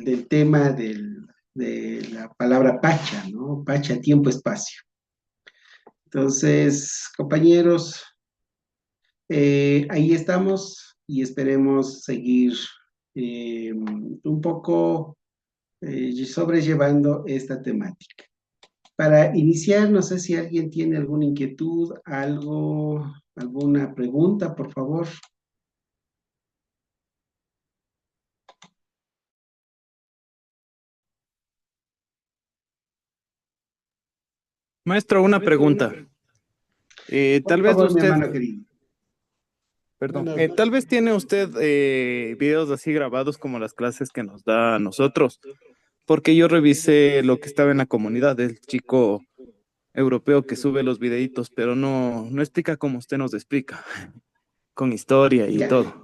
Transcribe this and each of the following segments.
del tema de la palabra Pacha, ¿no? Pacha, tiempo, espacio. Entonces, compañeros, ahí estamos y esperemos seguir un poco sobrellevando esta temática. Para iniciar, no sé si alguien tiene alguna inquietud, algo, alguna pregunta, por favor. Maestro, una pregunta. Por Tal vez favor, mi usted, hermano querido. perdón, Buenas tal noches. vez tiene usted videos así grabados como las clases que nos da a nosotros, porque yo revisé lo que estaba en la comunidad del chico europeo que sube los videitos, pero no explica como usted nos explica, con historia y Ya. todo.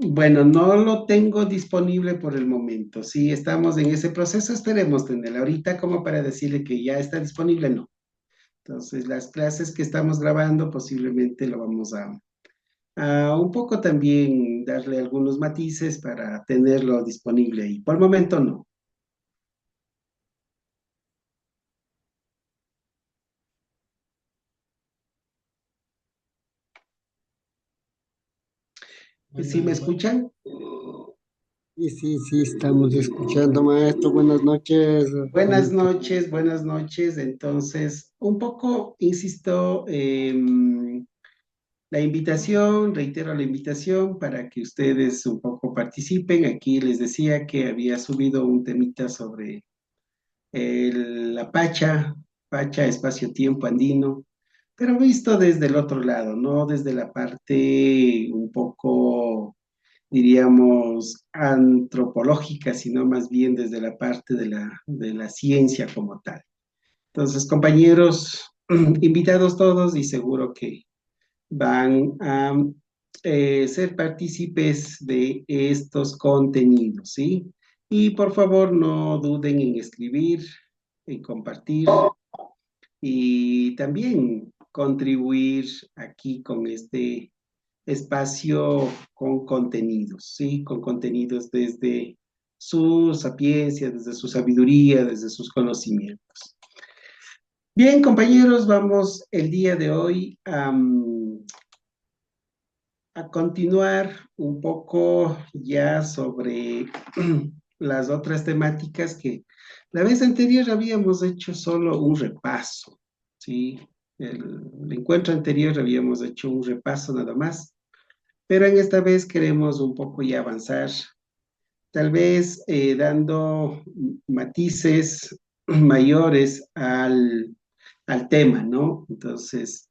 Bueno, no lo tengo disponible por el momento. Sí, estamos en ese proceso, esperemos tenerlo. Ahorita como para decirle que ya está disponible, no. Entonces, las clases que estamos grabando posiblemente lo vamos a un poco también darle algunos matices para tenerlo disponible ahí. Por el momento no. ¿Sí me escuchan? Sí, sí, sí, estamos escuchando, maestro. Buenas noches. Buenas noches, buenas noches. Entonces, un poco, insisto, la invitación, reitero la invitación para que ustedes un poco participen. Aquí les decía que había subido un temita sobre la Pacha, Pacha, espacio-tiempo andino, pero visto desde el otro lado, no desde la parte un poco, diríamos, antropológica, sino más bien desde la parte de la ciencia como tal. Entonces, compañeros, invitados todos y seguro que van a ser partícipes de estos contenidos, ¿sí? Y por favor, no duden en escribir, en compartir y también contribuir aquí con este espacio con contenidos, ¿sí? Con contenidos desde su sapiencia, desde su sabiduría, desde sus conocimientos. Bien, compañeros, vamos el día de hoy a continuar un poco ya sobre las otras temáticas que la vez anterior habíamos hecho solo un repaso, ¿sí? El encuentro anterior habíamos hecho un repaso nada más, pero en esta vez queremos un poco ya avanzar, tal vez dando matices mayores al tema, ¿no? Entonces,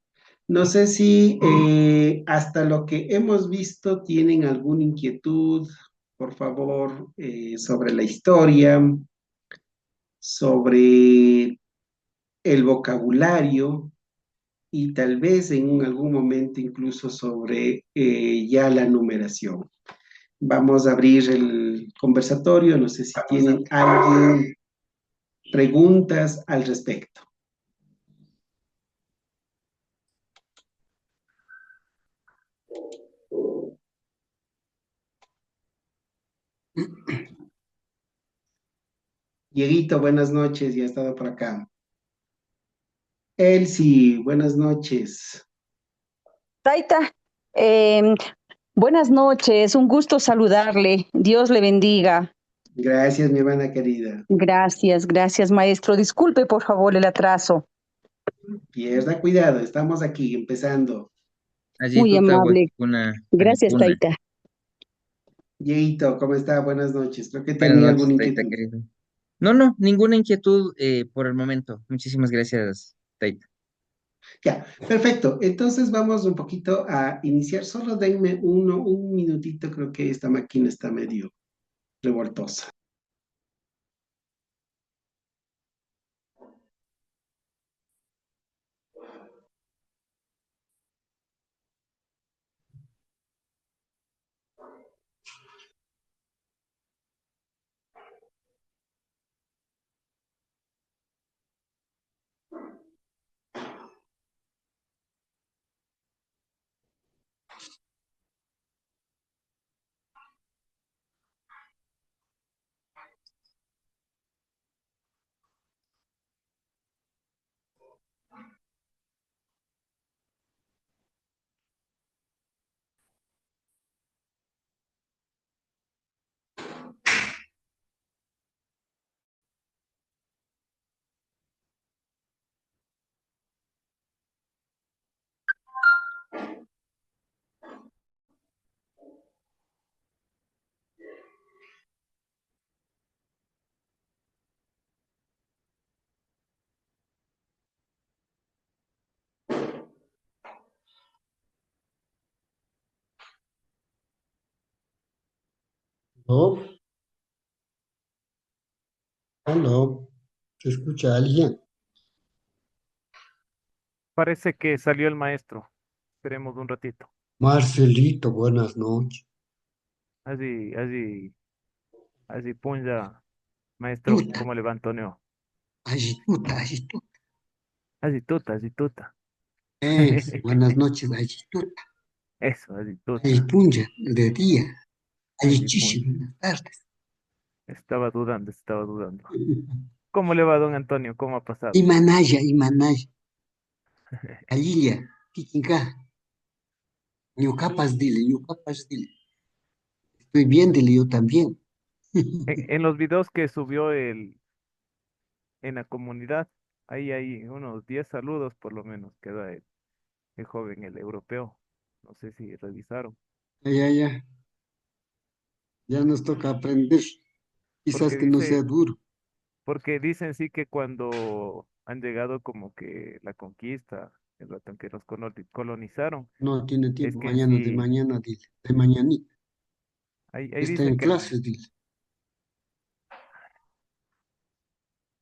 no sé si hasta lo que hemos visto tienen alguna inquietud, por favor, sobre la historia, sobre el vocabulario y tal vez en algún momento incluso sobre ya la numeración. Vamos a abrir el conversatorio, no sé si tienen alguien preguntas al respecto. Dieguito, buenas noches, ya ha estado por acá. Elsie, buenas noches. Taita, em, buenas noches, un gusto saludarle. Dios le bendiga. Gracias, mi hermana querida. Gracias, gracias, maestro. Disculpe, por favor, el atraso. Pierda cuidado, estamos aquí empezando. Allí Muy tuta amable. huakikuna Gracias, panikuna. Taita. Dieguito, ¿cómo está? Buenas noches. Creo que Buenas tenía noches, alguna Taita inquietud. querido. No, ninguna inquietud por el momento. Muchísimas gracias, Taita. Ya, perfecto. Entonces vamos un poquito a iniciar. Solo denme un minutito, creo que esta máquina está medio revoltosa. ¿No? ¿Aló? ¿Se escucha alguien? Parece que salió el maestro. Esperemos un ratito. Marcelito, buenas noches. Así, así, así, punja, maestro, Tuta, ¿cómo le va Antonio? agituta, agituta. Así tuta. Buenas noches, agituta. Eso, así tuta. Agipunja, de día. Así Agichishi, punja. buenas tardes. Estaba dudando, estaba dudando. ¿Cómo le va, don Antonio? ¿Cómo ha pasado? Imanaya, Imanaya. Alilla, Kikinka. Ñucapas dile, ñucapas dile. Estoy bien, dile yo también. En los videos que subió en la comunidad, ahí hay unos 10 saludos por lo menos que da el joven, el europeo. No sé si revisaron. Ya, ya, ya nos toca aprender. Quizás Porque que no sea dice, duro. porque dicen sí que cuando han llegado como que la conquista, el rato en que nos colonizaron, No tiene es tiempo, que en mañana de sí, mañana, dile. De mañanita. ahí Está dice en que clases, dile.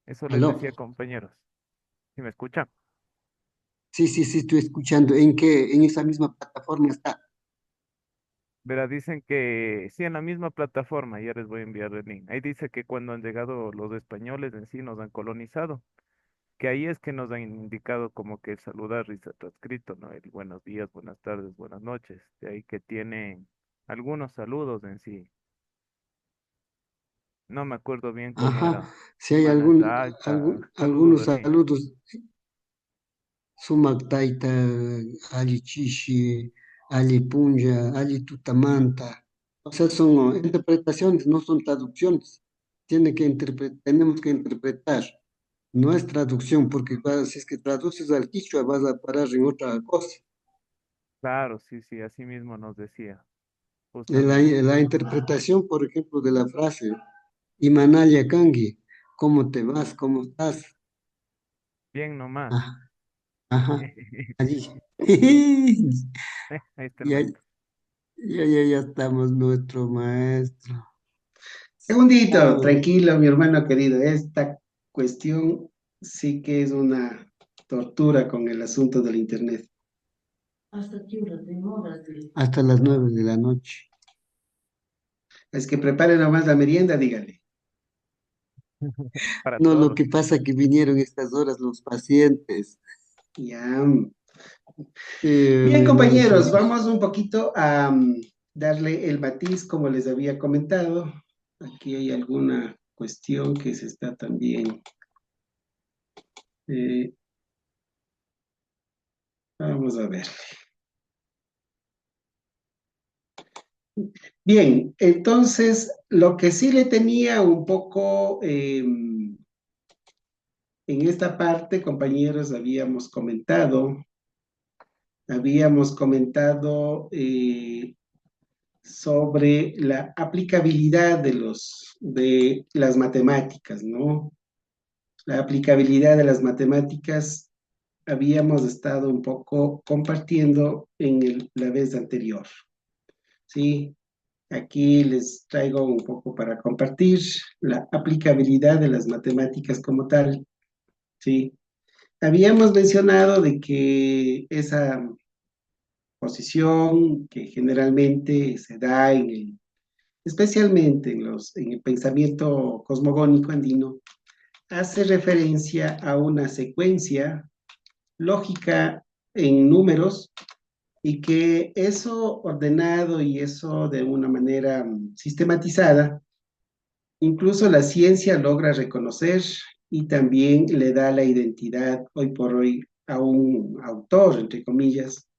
eso les ¿Aló? decía compañeros. ¿Sí me escuchan? Sí, sí, sí, estoy escuchando. ¿En qué? En esa misma plataforma está. Verá, dicen que sí, en la misma plataforma, ya les voy a enviar el link. Ahí dice que cuando han llegado los españoles en sí nos han colonizado, que ahí es que nos han indicado como que el saludar y está transcrito, ¿no? El buenos días, buenas tardes, buenas noches. De ahí que tienen algunos saludos en sí. No me acuerdo bien cómo Ajá. era. Si hay Manasaka, saludos algunos así. saludos. Sumak Taita, Ali Chishi, Ali Punja, Ali Tutamanta. O sea, son interpretaciones, no son traducciones. Tenemos que interpretar. No es traducción, porque si es que traduces al quichua vas a parar en otra cosa. Claro, sí, sí, así mismo nos decía, La, justamente. la interpretación, por ejemplo, de la frase Imanaya Kangi, ¿cómo te vas? ¿Cómo estás? Bien nomás. Ah, ajá, allí. Ahí está el Ya, maestro. ya estamos, nuestro maestro. Segundito, Estamos. tranquilo, mi hermano querido. Esta cuestión sí que es una tortura con el asunto del internet. Hasta las 9 de la noche. Es que prepare nomás la merienda, dígale. Para No, lo todos. que pasa es que vinieron estas horas los pacientes. Ya. Bien, Mi compañeros, maestro. vamos un poquito a darle el matiz, como les había comentado. Aquí hay alguna cuestión que se está también. eh, Vamos a ver. Bien, entonces lo que sí le tenía un poco en esta parte, compañeros, habíamos comentado sobre la aplicabilidad de las matemáticas, ¿no? La aplicabilidad de las matemáticas habíamos estado un poco compartiendo en la vez anterior, ¿sí? Aquí les traigo un poco para compartir la aplicabilidad de las matemáticas como tal, ¿sí? Habíamos mencionado de que esa posición que generalmente se da especialmente en el pensamiento cosmogónico andino, hace referencia a una secuencia lógica en números y que eso ordenado y eso de una manera sistematizada, incluso la ciencia logra reconocer y también le da la identidad hoy por hoy a un autor, entre comillas,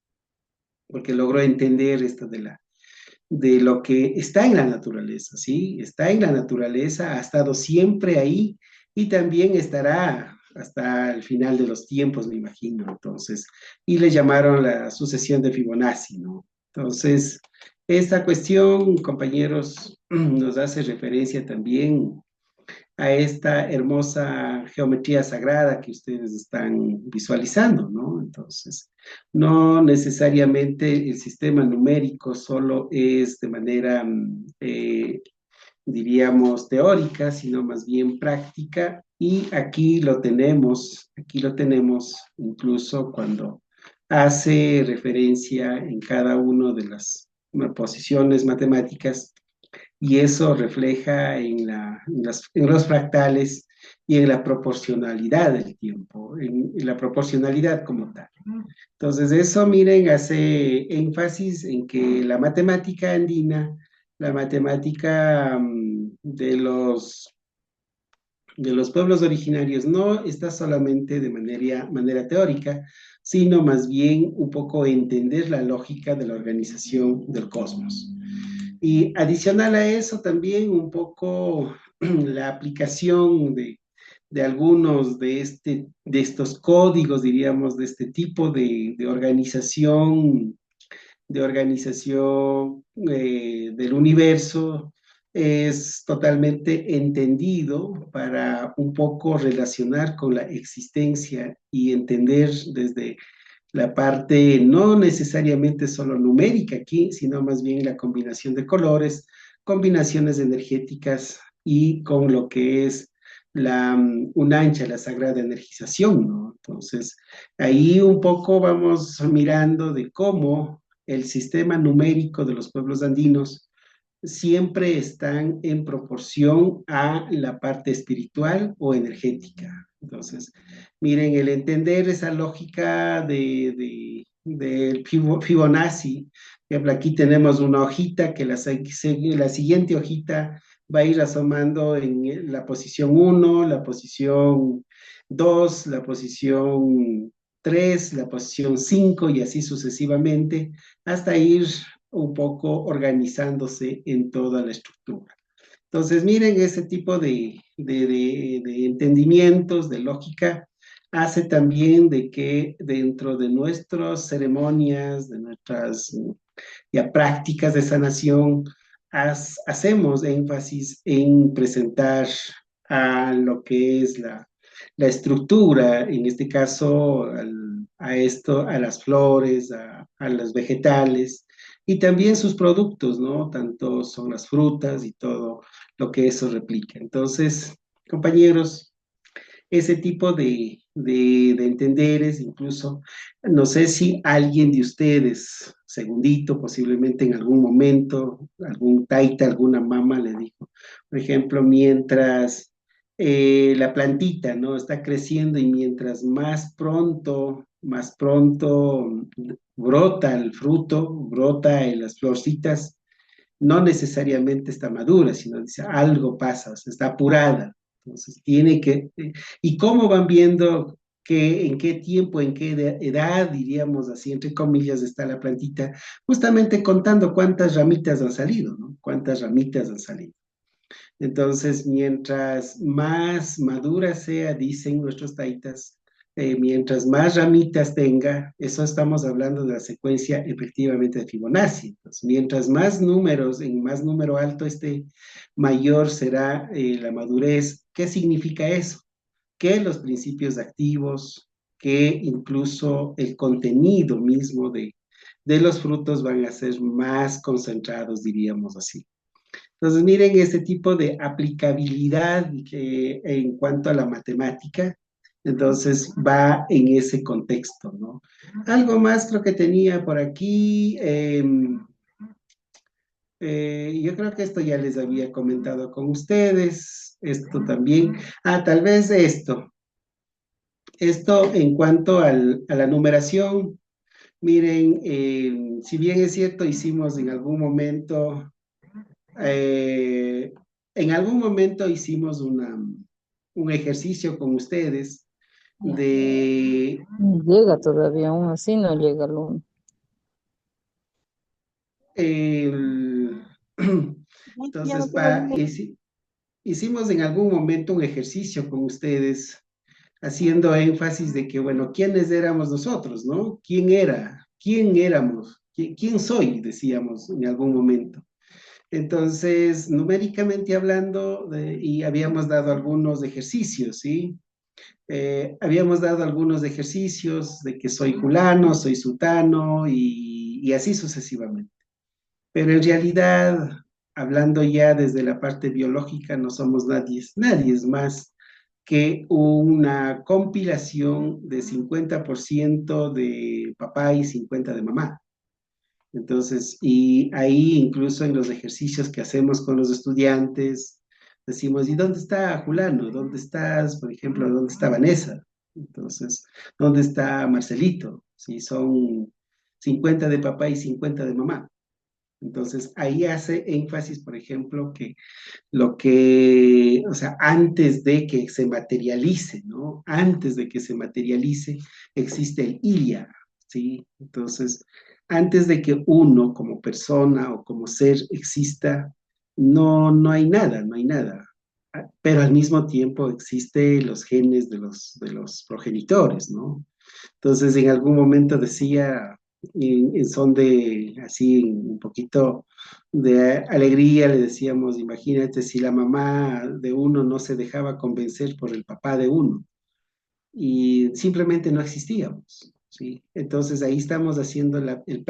porque logró entender esto de lo que está en la naturaleza, ¿sí? Está en la naturaleza, ha estado siempre ahí y también estará hasta el final de los tiempos, me imagino. Entonces, y le llamaron la sucesión de Fibonacci, ¿no? Entonces, esta cuestión, compañeros, nos hace referencia también a esta hermosa geometría sagrada que ustedes están visualizando, ¿no? Entonces, no necesariamente el sistema numérico solo es de manera diríamos, teórica, sino más bien práctica, y aquí lo tenemos incluso cuando hace referencia en cada una de las posiciones matemáticas, y eso refleja en los fractales y en la proporcionalidad del tiempo, en la proporcionalidad como tal. Entonces, eso, miren, hace énfasis en que la matemática andina, la matemática de los pueblos originarios, no está solamente de manera teórica, sino más bien un poco entender la lógica de la organización del cosmos. Y adicional a eso también un poco la aplicación de algunos de estos códigos, diríamos, de este tipo de organización del universo, es totalmente entendido para un poco relacionar con la existencia y entender desde la parte no necesariamente solo numérica aquí, sino más bien la combinación de colores, combinaciones energéticas y con lo que es una ancha, la sagrada energización, ¿no? Entonces, ahí un poco vamos mirando de cómo el sistema numérico de los pueblos andinos siempre están en proporción a la parte espiritual o energética. Entonces, miren, el entender esa lógica del Fibonacci, por ejemplo, aquí tenemos una hojita que la siguiente hojita va a ir asomando en la posición 1, la posición 2, la posición 3, la posición 5 y así sucesivamente, hasta ir un poco organizándose en toda la estructura. Entonces, miren, ese tipo de entendimientos, de lógica, hace también de que dentro de nuestras ceremonias, de nuestras ya prácticas de sanación, hacemos énfasis en presentar a lo que es la estructura, en este caso a esto, a las flores, a los vegetales y también sus productos, ¿no? Tanto son las frutas y todo lo que eso replica. Entonces, compañeros, ese tipo de entenderes, incluso, no sé si alguien de ustedes, segundito, posiblemente en algún momento, algún taita, alguna mama le dijo, por ejemplo, mientras la plantita, ¿no? Está creciendo y mientras más pronto brota el fruto, brota en las florcitas, no necesariamente está madura, sino dice algo pasa, o sea, está apurada. Entonces, ¿y cómo van viendo en qué tiempo, en qué edad, diríamos así, entre comillas, está la plantita? Justamente contando cuántas ramitas han salido, ¿no? Cuántas ramitas han salido. Entonces, mientras más madura sea, dicen nuestros taitas, mientras más ramitas tenga, eso estamos hablando de la secuencia efectivamente de Fibonacci. Entonces, mientras más números, en más número alto esté, mayor será la madurez. ¿Qué significa eso? Que los principios activos, que incluso el contenido mismo de los frutos van a ser más concentrados, diríamos así. Entonces, miren este tipo de aplicabilidad en cuanto a la matemática, entonces va en ese contexto, ¿no? Algo más creo que tenía por aquí. Yo creo que esto ya les había comentado con ustedes, esto también. Ah, tal vez esto. Esto en cuanto a la numeración, miren, si bien es cierto, eh, en algún momento hicimos un ejercicio con ustedes de No llega todavía, aún así no llega al uno. el- entonces hicimos en algún momento un ejercicio con ustedes haciendo énfasis de que, bueno, ¿quiénes éramos nosotros, no? ¿Quién era? ¿Quién éramos? ¿Quién soy? Decíamos en algún momento. Entonces, numéricamente hablando, y habíamos dado algunos ejercicios, ¿sí? Habíamos dado algunos ejercicios de que soy fulano, soy sutano y así sucesivamente. Pero en realidad, hablando ya desde la parte biológica, no somos nadie, nadie es más que una compilación de 50% de papá y 50% de mamá. Entonces, y ahí incluso en los ejercicios que hacemos con los estudiantes, decimos, ¿y dónde está Julano? ¿Dónde estás, por ejemplo, dónde está Vanessa? Entonces, ¿dónde está Marcelito? Si son 50 de papá y 50 de mamá. Entonces, ahí hace énfasis, por ejemplo, que lo que, o sea, antes de que se materialice, ¿no? Antes de que se materialice, existe el Ilia, ¿sí? Entonces, antes de que uno como persona o como ser exista, no hay nada, no hay nada. Pero al mismo tiempo existen los genes de los progenitores, ¿no? Entonces, en algún momento decía, en son de, así, un poquito de alegría, le decíamos, imagínate si la mamá de uno no se dejaba convencer por el papá de uno y simplemente no existíamos, ¿sí? Entonces, ahí estamos haciendo el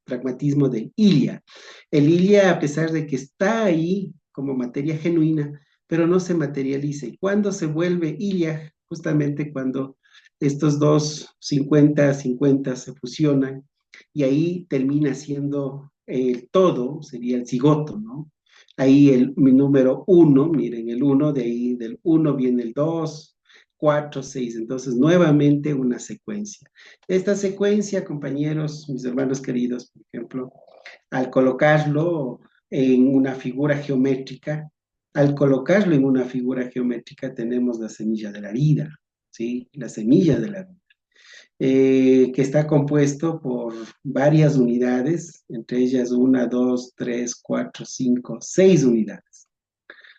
pragmatismo del Ilia. El Ilia, a pesar de que está ahí como materia genuina, pero no se materializa. ¿Y cuándo se vuelve Ilia? Justamente cuando estos dos 50-50 se fusionan y ahí termina siendo el todo, sería el cigoto, ¿no? Ahí mi número uno, miren, el uno, de ahí del uno viene el dos, cuatro, seis. Entonces, nuevamente una secuencia. Esta secuencia, compañeros, mis hermanos queridos, por ejemplo, al colocarlo en una figura geométrica, al colocarlo en una figura geométrica tenemos la semilla de la vida, ¿sí? La semilla de la vida, que está compuesto por varias unidades, entre ellas una, dos, tres, cuatro, cinco, seis unidades.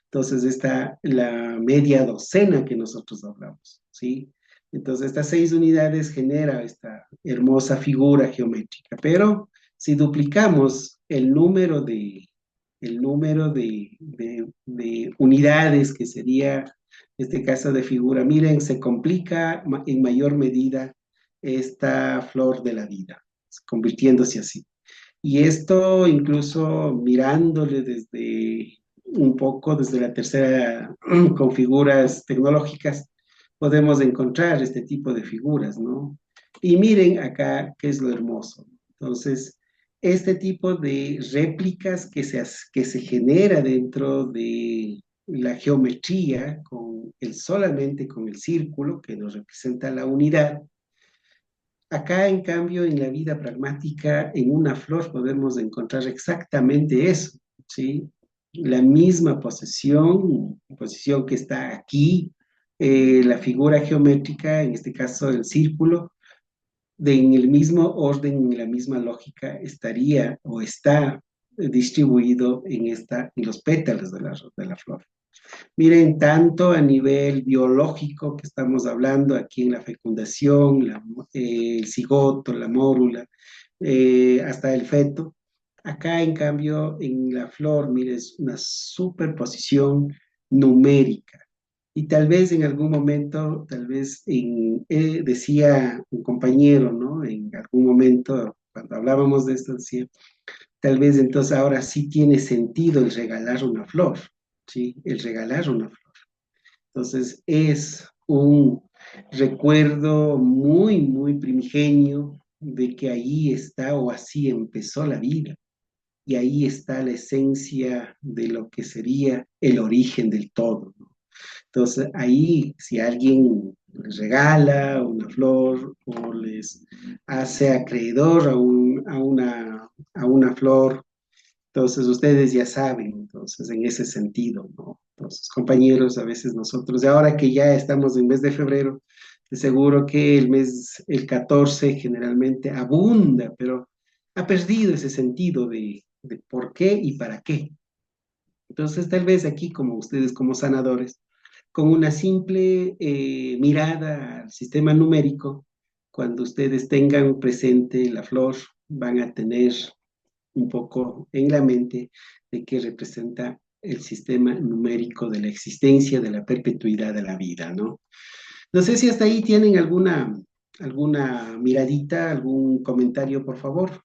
Entonces está la media docena que nosotros hablamos, ¿sí? Entonces estas seis unidades genera esta hermosa figura geométrica, pero si duplicamos el número de unidades que sería este caso de figura, miren, se complica en mayor medida esta flor de la vida, convirtiéndose así. Y esto incluso mirándole desde un poco, desde la tercera, con figuras tecnológicas, podemos encontrar este tipo de figuras, ¿no? Y miren acá qué es lo hermoso. Entonces, este tipo de réplicas que se genera dentro de la geometría, solamente con el círculo, que nos representa la unidad. Acá, en cambio, en la vida pragmática, en una flor podemos encontrar exactamente eso, ¿sí? La misma posición que está aquí, la figura geométrica, en este caso el círculo, en el mismo orden, en la misma lógica, estaría o está distribuido en los pétalos de la flor. Miren, tanto a nivel biológico que estamos hablando aquí en la fecundación, el cigoto, la mórula, hasta el feto. Acá, en cambio, en la flor, mire, es una superposición numérica. Y tal vez en algún momento, tal vez decía un compañero, ¿no? En algún momento, cuando hablábamos de esto, decía, tal vez entonces ahora sí tiene sentido el regalar una flor, ¿sí? El regalar una flor. Entonces es un recuerdo muy, muy primigenio de que ahí está o así empezó la vida. Y ahí está la esencia de lo que sería el origen del todo, ¿no? Entonces ahí si alguien les regala una flor o les hace acreedor a una flor, entonces, ustedes ya saben, entonces, en ese sentido, ¿no? Entonces, compañeros, a veces nosotros, y ahora que ya estamos en mes de febrero, de seguro que el 14 generalmente abunda, pero ha perdido ese sentido de por qué y para qué. Entonces, tal vez aquí, como ustedes, como sanadores, con una simple mirada al sistema numérico, cuando ustedes tengan presente la flor, van a tener un poco en la mente de qué representa el sistema numérico de la existencia, de la perpetuidad de la vida, ¿no? No sé si hasta ahí tienen alguna miradita, algún comentario, por favor.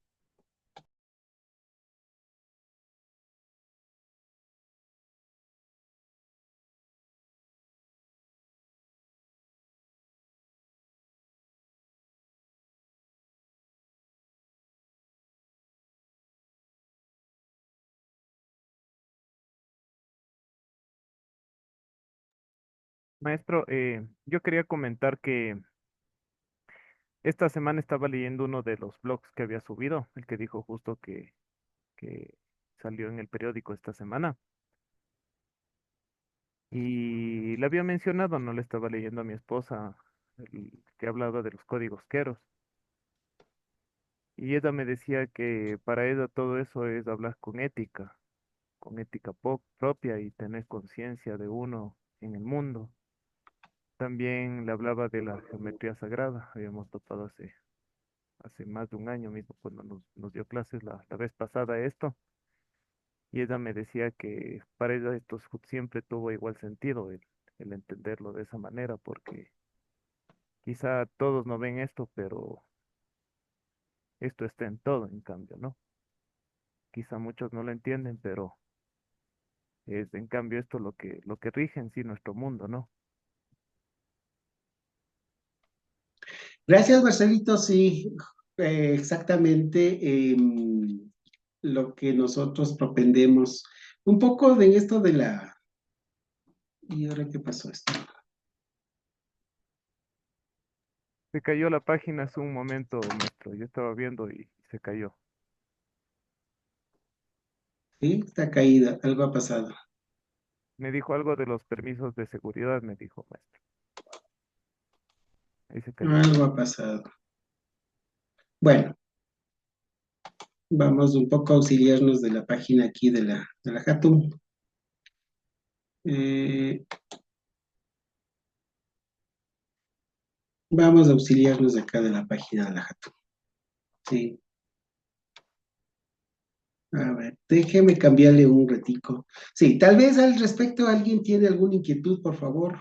Maestro, yo quería comentar que esta semana estaba leyendo uno de los blogs que había subido, el que dijo justo que salió en el periódico esta semana. Y le había mencionado, no le estaba leyendo a mi esposa, el que hablaba de los códigos Queros. Y ella me decía que para ella todo eso es hablar con ética propia y tener conciencia de uno en el mundo. También le hablaba de la geometría sagrada, habíamos topado hace más de un año mismo cuando nos dio clases la vez pasada esto. Y ella me decía que para ella esto siempre tuvo igual sentido el entenderlo de esa manera, porque quizá todos no ven esto, pero esto está en todo, en cambio, ¿no? Quizá muchos no lo entienden, pero es en cambio esto lo que rige en sí nuestro mundo, ¿no? Gracias, Marcelito. Sí, exactamente lo que nosotros propendemos. Un poco de esto de la... ¿Y ahora qué pasó esto? Se cayó la página hace un momento, maestro. Yo estaba viendo y se cayó. Sí, está caída, algo ha pasado. Me dijo algo de los permisos de seguridad, me dijo, maestro. Ahí se cayó. Algo ha pasado. Bueno, vamos un poco a auxiliarnos de la página aquí de la Hatum. Eh, Vamos a auxiliarnos de acá de la página de la Hatum. Sí. A ver, déjeme cambiarle un ratico. Sí, tal vez al respecto alguien tiene alguna inquietud, por favor.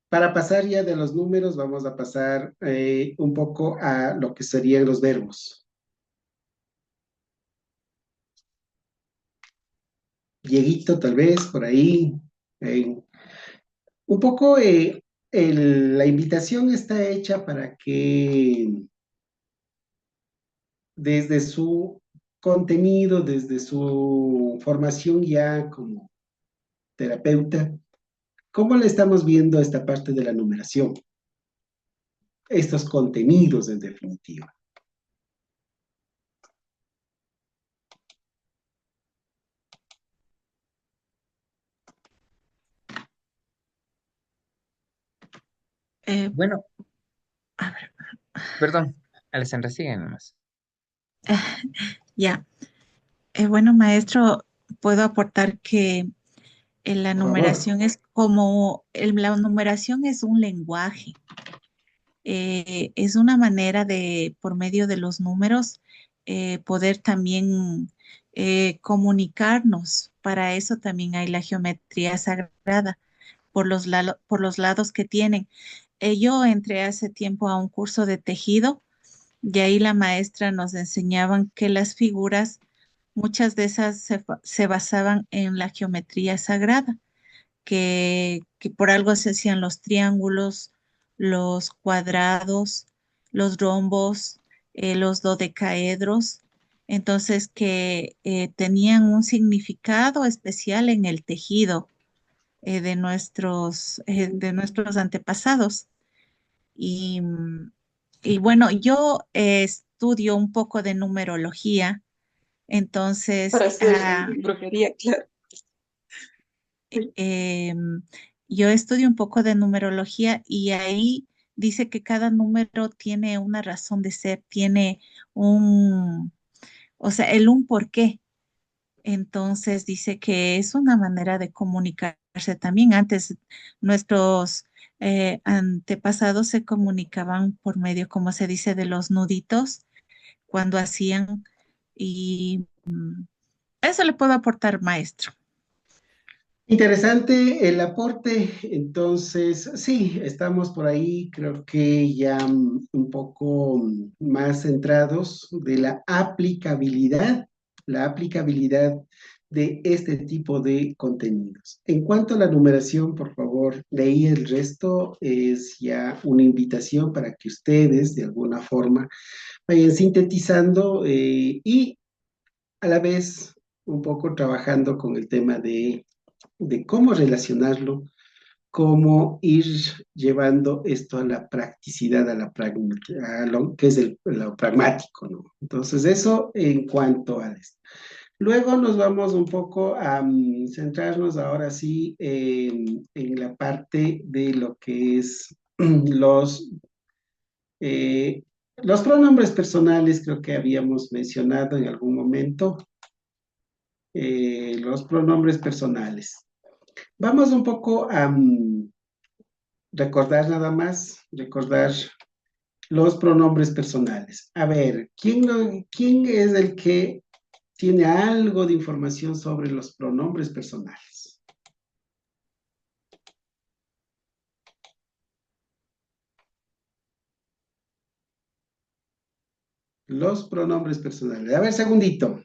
Para pasar ya de los números, vamos a pasar un poco a lo que serían los verbos. Dieguito, tal vez, por ahí. eh, un poco la invitación está hecha para que desde su contenido, desde su formación ya como terapeuta, ¿cómo le estamos viendo esta parte de la numeración? Estos contenidos en definitiva. Eh, Bueno, a ver, perdón, Alessandra, sigue nomás. ya. Bueno, maestro, puedo aportar que la Por favor. numeración es como, la numeración es un lenguaje, es una manera de, por medio de los números, poder también comunicarnos. Para eso también hay la geometría sagrada, por los lados que tienen. Yo entré hace tiempo a un curso de tejido y ahí la maestra nos enseñaban que las figuras, muchas de esas se basaban en la geometría sagrada, que por algo se hacían los triángulos, los cuadrados, los rombos, los dodecaedros, entonces que tenían un significado especial en el tejido de nuestros antepasados. Y, y bueno, yo estudio un poco de numerología, entonces Para hacer brujería, claro. em, yo estudio un poco de numerología y ahí dice que cada número tiene una razón de ser, tiene un, o sea, un porqué. Entonces dice que es una manera de comunicarse también. Antes nuestros antepasados se comunicaban por medio, como se dice, de los nuditos cuando hacían y eso le puedo aportar, maestro. Interesante el aporte. Entonces, sí, estamos por ahí, creo que ya un poco más centrados de la aplicabilidad de este tipo de contenidos. En cuanto a la numeración, por favor, leí el resto, es ya una invitación para que ustedes de alguna forma vayan sintetizando y a la vez un poco trabajando con el tema de cómo relacionarlo, cómo ir llevando esto a la practicidad, a lo que es lo pragmático, ¿no? Entonces, eso en cuanto a esto. Luego nos vamos un poco a centrarnos ahora sí en la parte de lo que es eh, los pronombres personales, creo que habíamos mencionado en algún momento, los pronombres personales. Vamos un poco a recordar nada más, recordar los pronombres personales. A ver, ¿quién es el que tiene algo de información sobre los pronombres personales? Los pronombres personales. A ver, segundito.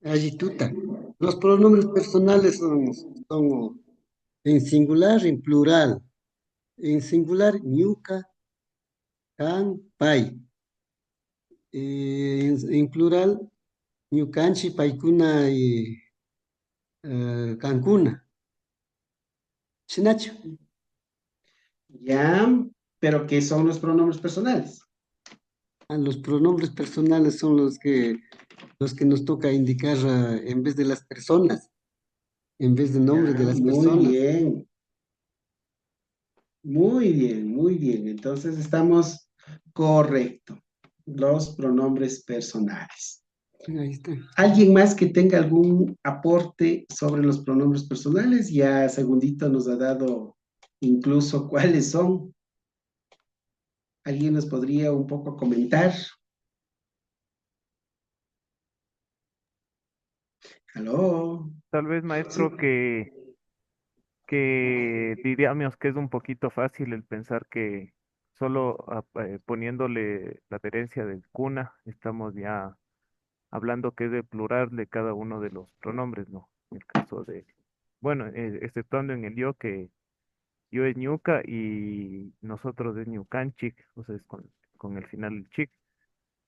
Allí tuta. Los pronombres personales son en singular, en plural. En singular, ñuka, can, pay. En plural, ñukanchi, paykuna y cancuna. Chinacho. Ya, pero ¿qué son los pronombres personales? Los pronombres personales son los que nos toca indicar en vez de las personas, en vez de nombres de Ya, las muy personas. bien, muy bien, muy bien. Entonces estamos correcto. Los pronombres personales. Ahí está. ¿Alguien más que tenga algún aporte sobre los pronombres personales? Ya Segundito nos ha dado incluso cuáles son. ¿Alguien nos podría un poco comentar? ¿Aló? Tal vez, Sí. maestro, que diríamos que es un poquito fácil el pensar que solo poniéndole la adherencia del cuna estamos ya hablando que es de plural de cada uno de los pronombres, ¿no? En el caso de, bueno, exceptuando en el yo, que yo es ñuca y nosotros es ñucanchic, o sea, es con el final el chic,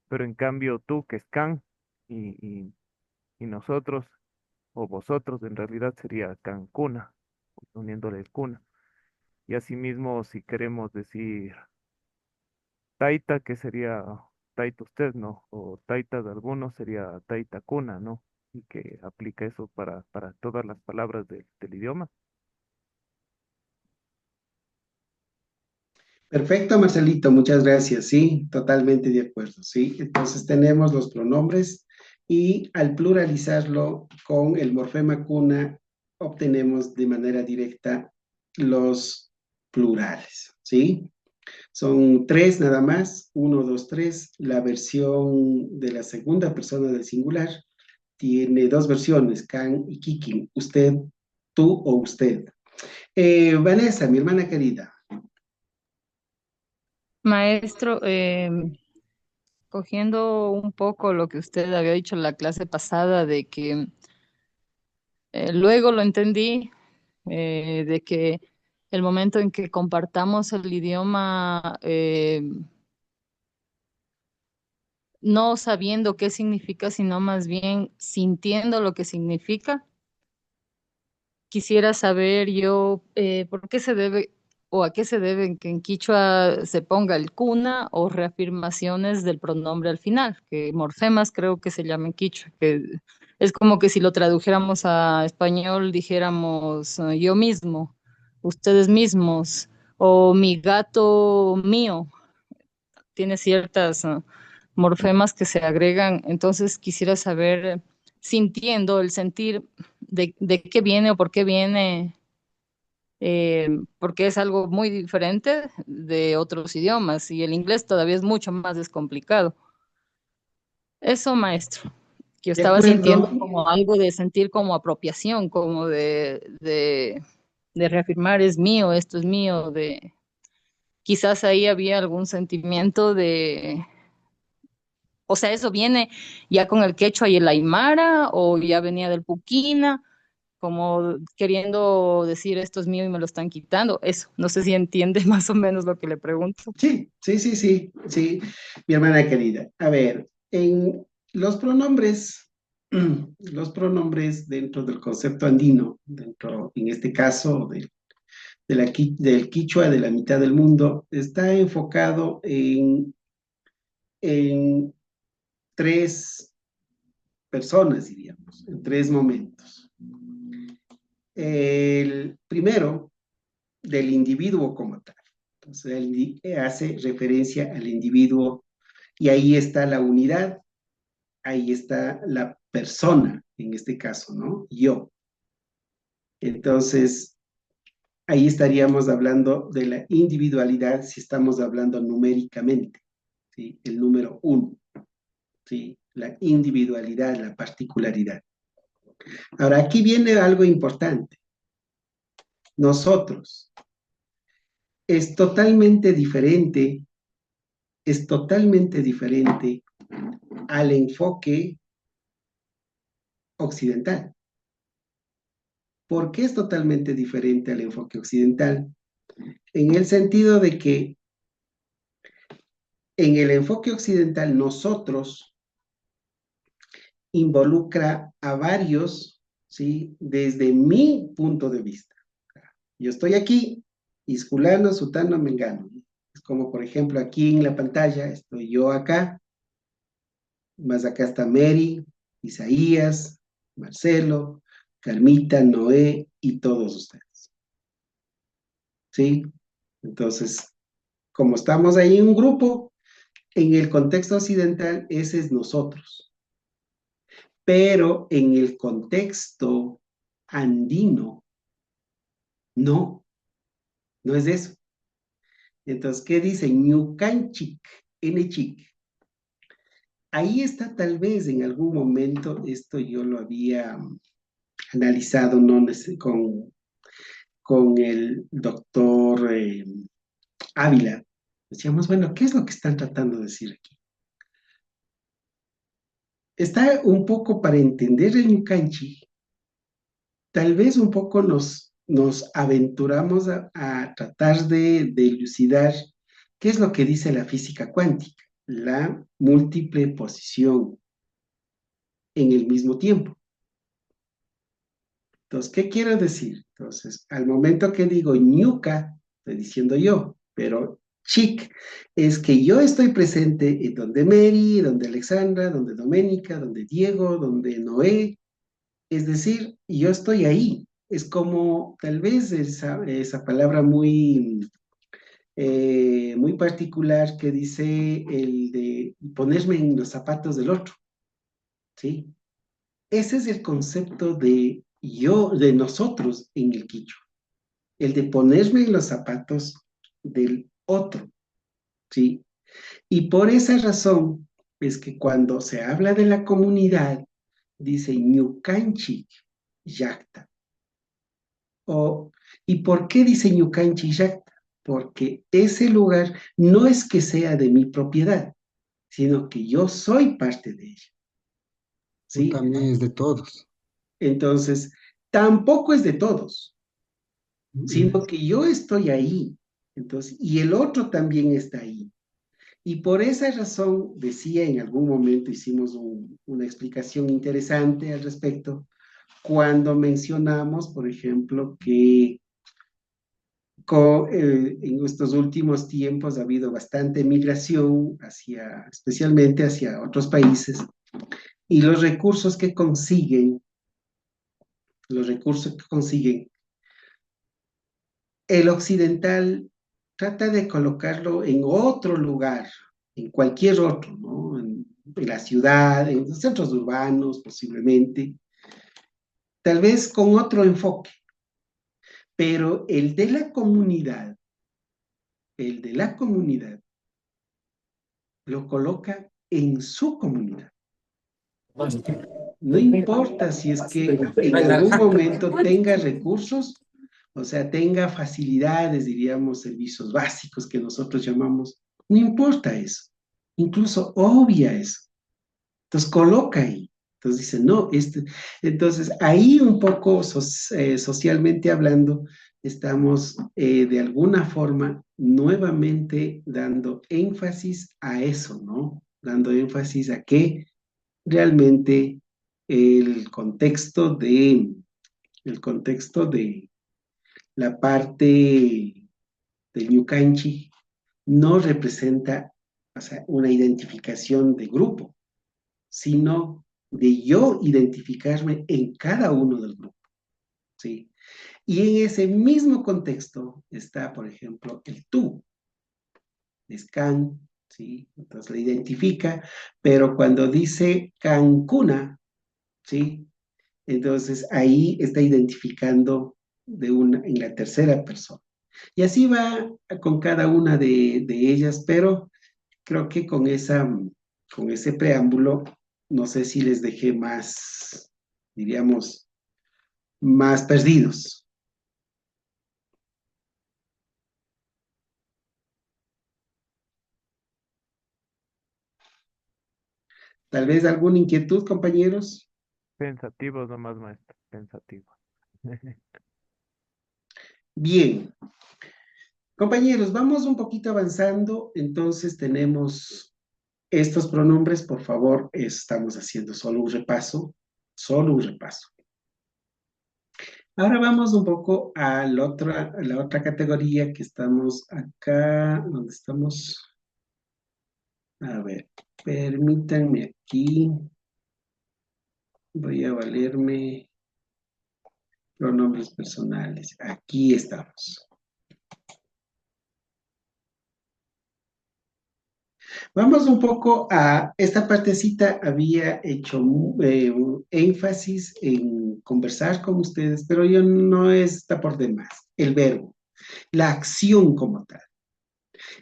pero en cambio tú, que es can, y, y, y nosotros, o vosotros, en realidad sería cancuna, uniéndole el cuna. Y asimismo, si queremos decir taita, que sería taita usted, ¿no? O taita de algunos sería taita cuna, ¿no? Y que aplica eso para todas las palabras del idioma. Perfecto, Marcelito, muchas gracias. Sí, totalmente de acuerdo. Sí, entonces tenemos los pronombres y al pluralizarlo con el morfema cuna, obtenemos de manera directa los plurales. ¿Sí? Son tres nada más, uno, dos, tres. La versión de la segunda persona del singular tiene dos versiones, can y kikin. Usted, tú o usted. Vanessa, mi hermana querida. Maestro, cogiendo un poco lo que usted había dicho en la clase pasada, de que luego lo entendí, de que el momento en que compartamos el idioma, no sabiendo qué significa, sino más bien sintiendo lo que significa, quisiera saber yo por qué se debe o a qué se debe que en quichua se ponga el cuna o reafirmaciones del pronombre al final, que morfemas creo que se llama en quichua, que es como que si lo tradujéramos a español dijéramos yo mismo, ustedes mismos o mi gato mío, tiene ciertas morfemas que se agregan, entonces quisiera saber, sintiendo el sentir de qué viene o por qué viene, porque es algo muy diferente de otros idiomas y el inglés todavía es mucho más descomplicado. Eso, maestro, que yo De estaba sintiendo acuerdo. como algo de sentir como apropiación, como de reafirmar es mío, esto es mío, de quizás ahí había algún sentimiento de, o sea, eso viene ya con el quechua y el aymara o ya venía del puquina, como queriendo decir esto es mío y me lo están quitando. Eso, no sé si entiende más o menos lo que le pregunto. Sí, sí, sí, sí, sí, mi hermana querida. A ver, en los pronombres, los pronombres dentro del concepto andino, dentro, en este caso, del quichua de la mitad del mundo, está enfocado en tres personas, diríamos, en tres momentos. El primero, del individuo como tal. Entonces, él hace referencia al individuo y ahí está la unidad, ahí está la persona, en este caso, ¿no? Yo. Entonces, ahí estaríamos hablando de la individualidad si estamos hablando numéricamente, ¿sí? El número uno, ¿sí? La individualidad, la particularidad. Ahora, aquí viene algo importante. Nosotros, es totalmente diferente, es totalmente diferente al enfoque occidental. ¿Por qué es totalmente diferente al enfoque occidental? En el sentido de que en el enfoque occidental nosotros involucra a varios, ¿sí? Desde mi punto de vista. Yo estoy aquí, Isculano, Sutano, Mengano. Es como, por ejemplo, aquí en la pantalla, estoy yo acá, más acá está Mary, Isaías, Marcelo, Carmita, Noé y todos ustedes. ¿Sí? Entonces, como estamos ahí en un grupo, en el contexto occidental, ese es nosotros. Pero en el contexto andino, no, no es eso. Entonces, ¿qué dice? Ñucanchic, Nchic. Ahí está tal vez en algún momento, esto yo lo había analizado no con el doctor Ávila. Decíamos, bueno, ¿qué es lo que están tratando de decir aquí? Está un poco para entender el Ñucanchi, tal vez un poco nos aventuramos a tratar de elucidar qué es lo que dice la física cuántica, la múltiple posición en el mismo tiempo. Entonces, ¿qué quiero decir? Entonces, al momento que digo ñuca, estoy diciendo yo, pero chic es que yo estoy presente en donde Mary, donde Alexandra, donde Doménica, donde Diego, donde Noé, es decir, yo estoy ahí. Es como tal vez esa palabra muy particular que dice el de ponerme en los zapatos del otro, ¿sí? Ese es el concepto de yo, de nosotros en el quichua, el de ponerme en los zapatos del otro, ¿sí? Y por esa razón es que cuando se habla de la comunidad, dice ñucanchi yacta. ¿Y por qué dice ñucanchi yacta? Porque ese lugar no es que sea de mi propiedad, sino que yo soy parte de ella, ¿sí? También es de todos. Entonces, tampoco es de todos, Mm, sino que yo estoy ahí, entonces, y el otro también está ahí. Y por esa razón, decía en algún momento, hicimos una explicación interesante al respecto, cuando mencionamos, por ejemplo, que en estos últimos tiempos ha habido bastante migración especialmente hacia otros países, y los recursos que consiguen, el occidental trata de colocarlo en otro lugar, en cualquier otro, ¿no? En la ciudad, en los centros urbanos posiblemente, tal vez con otro enfoque, pero el de la comunidad, lo coloca en su comunidad. No importa si es que en algún momento tenga recursos, o sea, tenga facilidades, diríamos, servicios básicos que nosotros llamamos, no importa eso, incluso obvia eso. Entonces coloca ahí. Entonces dice, no, entonces ahí un poco socialmente hablando, estamos de alguna forma nuevamente dando énfasis a eso, ¿no? Dando énfasis a que realmente el contexto de, el contexto de la parte del Ñucanchi no representa, o sea, una identificación de grupo, sino de yo identificarme en cada uno del grupo, ¿sí? Y en ese mismo contexto está, por ejemplo, el tú, es can, ¿sí? Entonces le identifica, pero cuando dice cancuna, ¿sí? Entonces ahí está identificando en la tercera persona. Y así va con cada una de ellas, pero creo que con ese preámbulo, no sé si les dejé más, diríamos, más perdidos. Tal vez alguna inquietud, compañeros. Pensativos nomás, maestro, pensativos. Bien, compañeros, vamos un poquito avanzando. Entonces tenemos estos pronombres, por favor, estamos haciendo solo un repaso, solo un repaso. Ahora vamos un poco a la otra categoría que estamos acá, donde estamos. A ver, permítanme aquí, voy a valerme pronombres personales. Aquí estamos. Vamos un poco a esta partecita, había hecho énfasis en conversar con ustedes, pero yo no está por demás. El verbo, la acción como tal.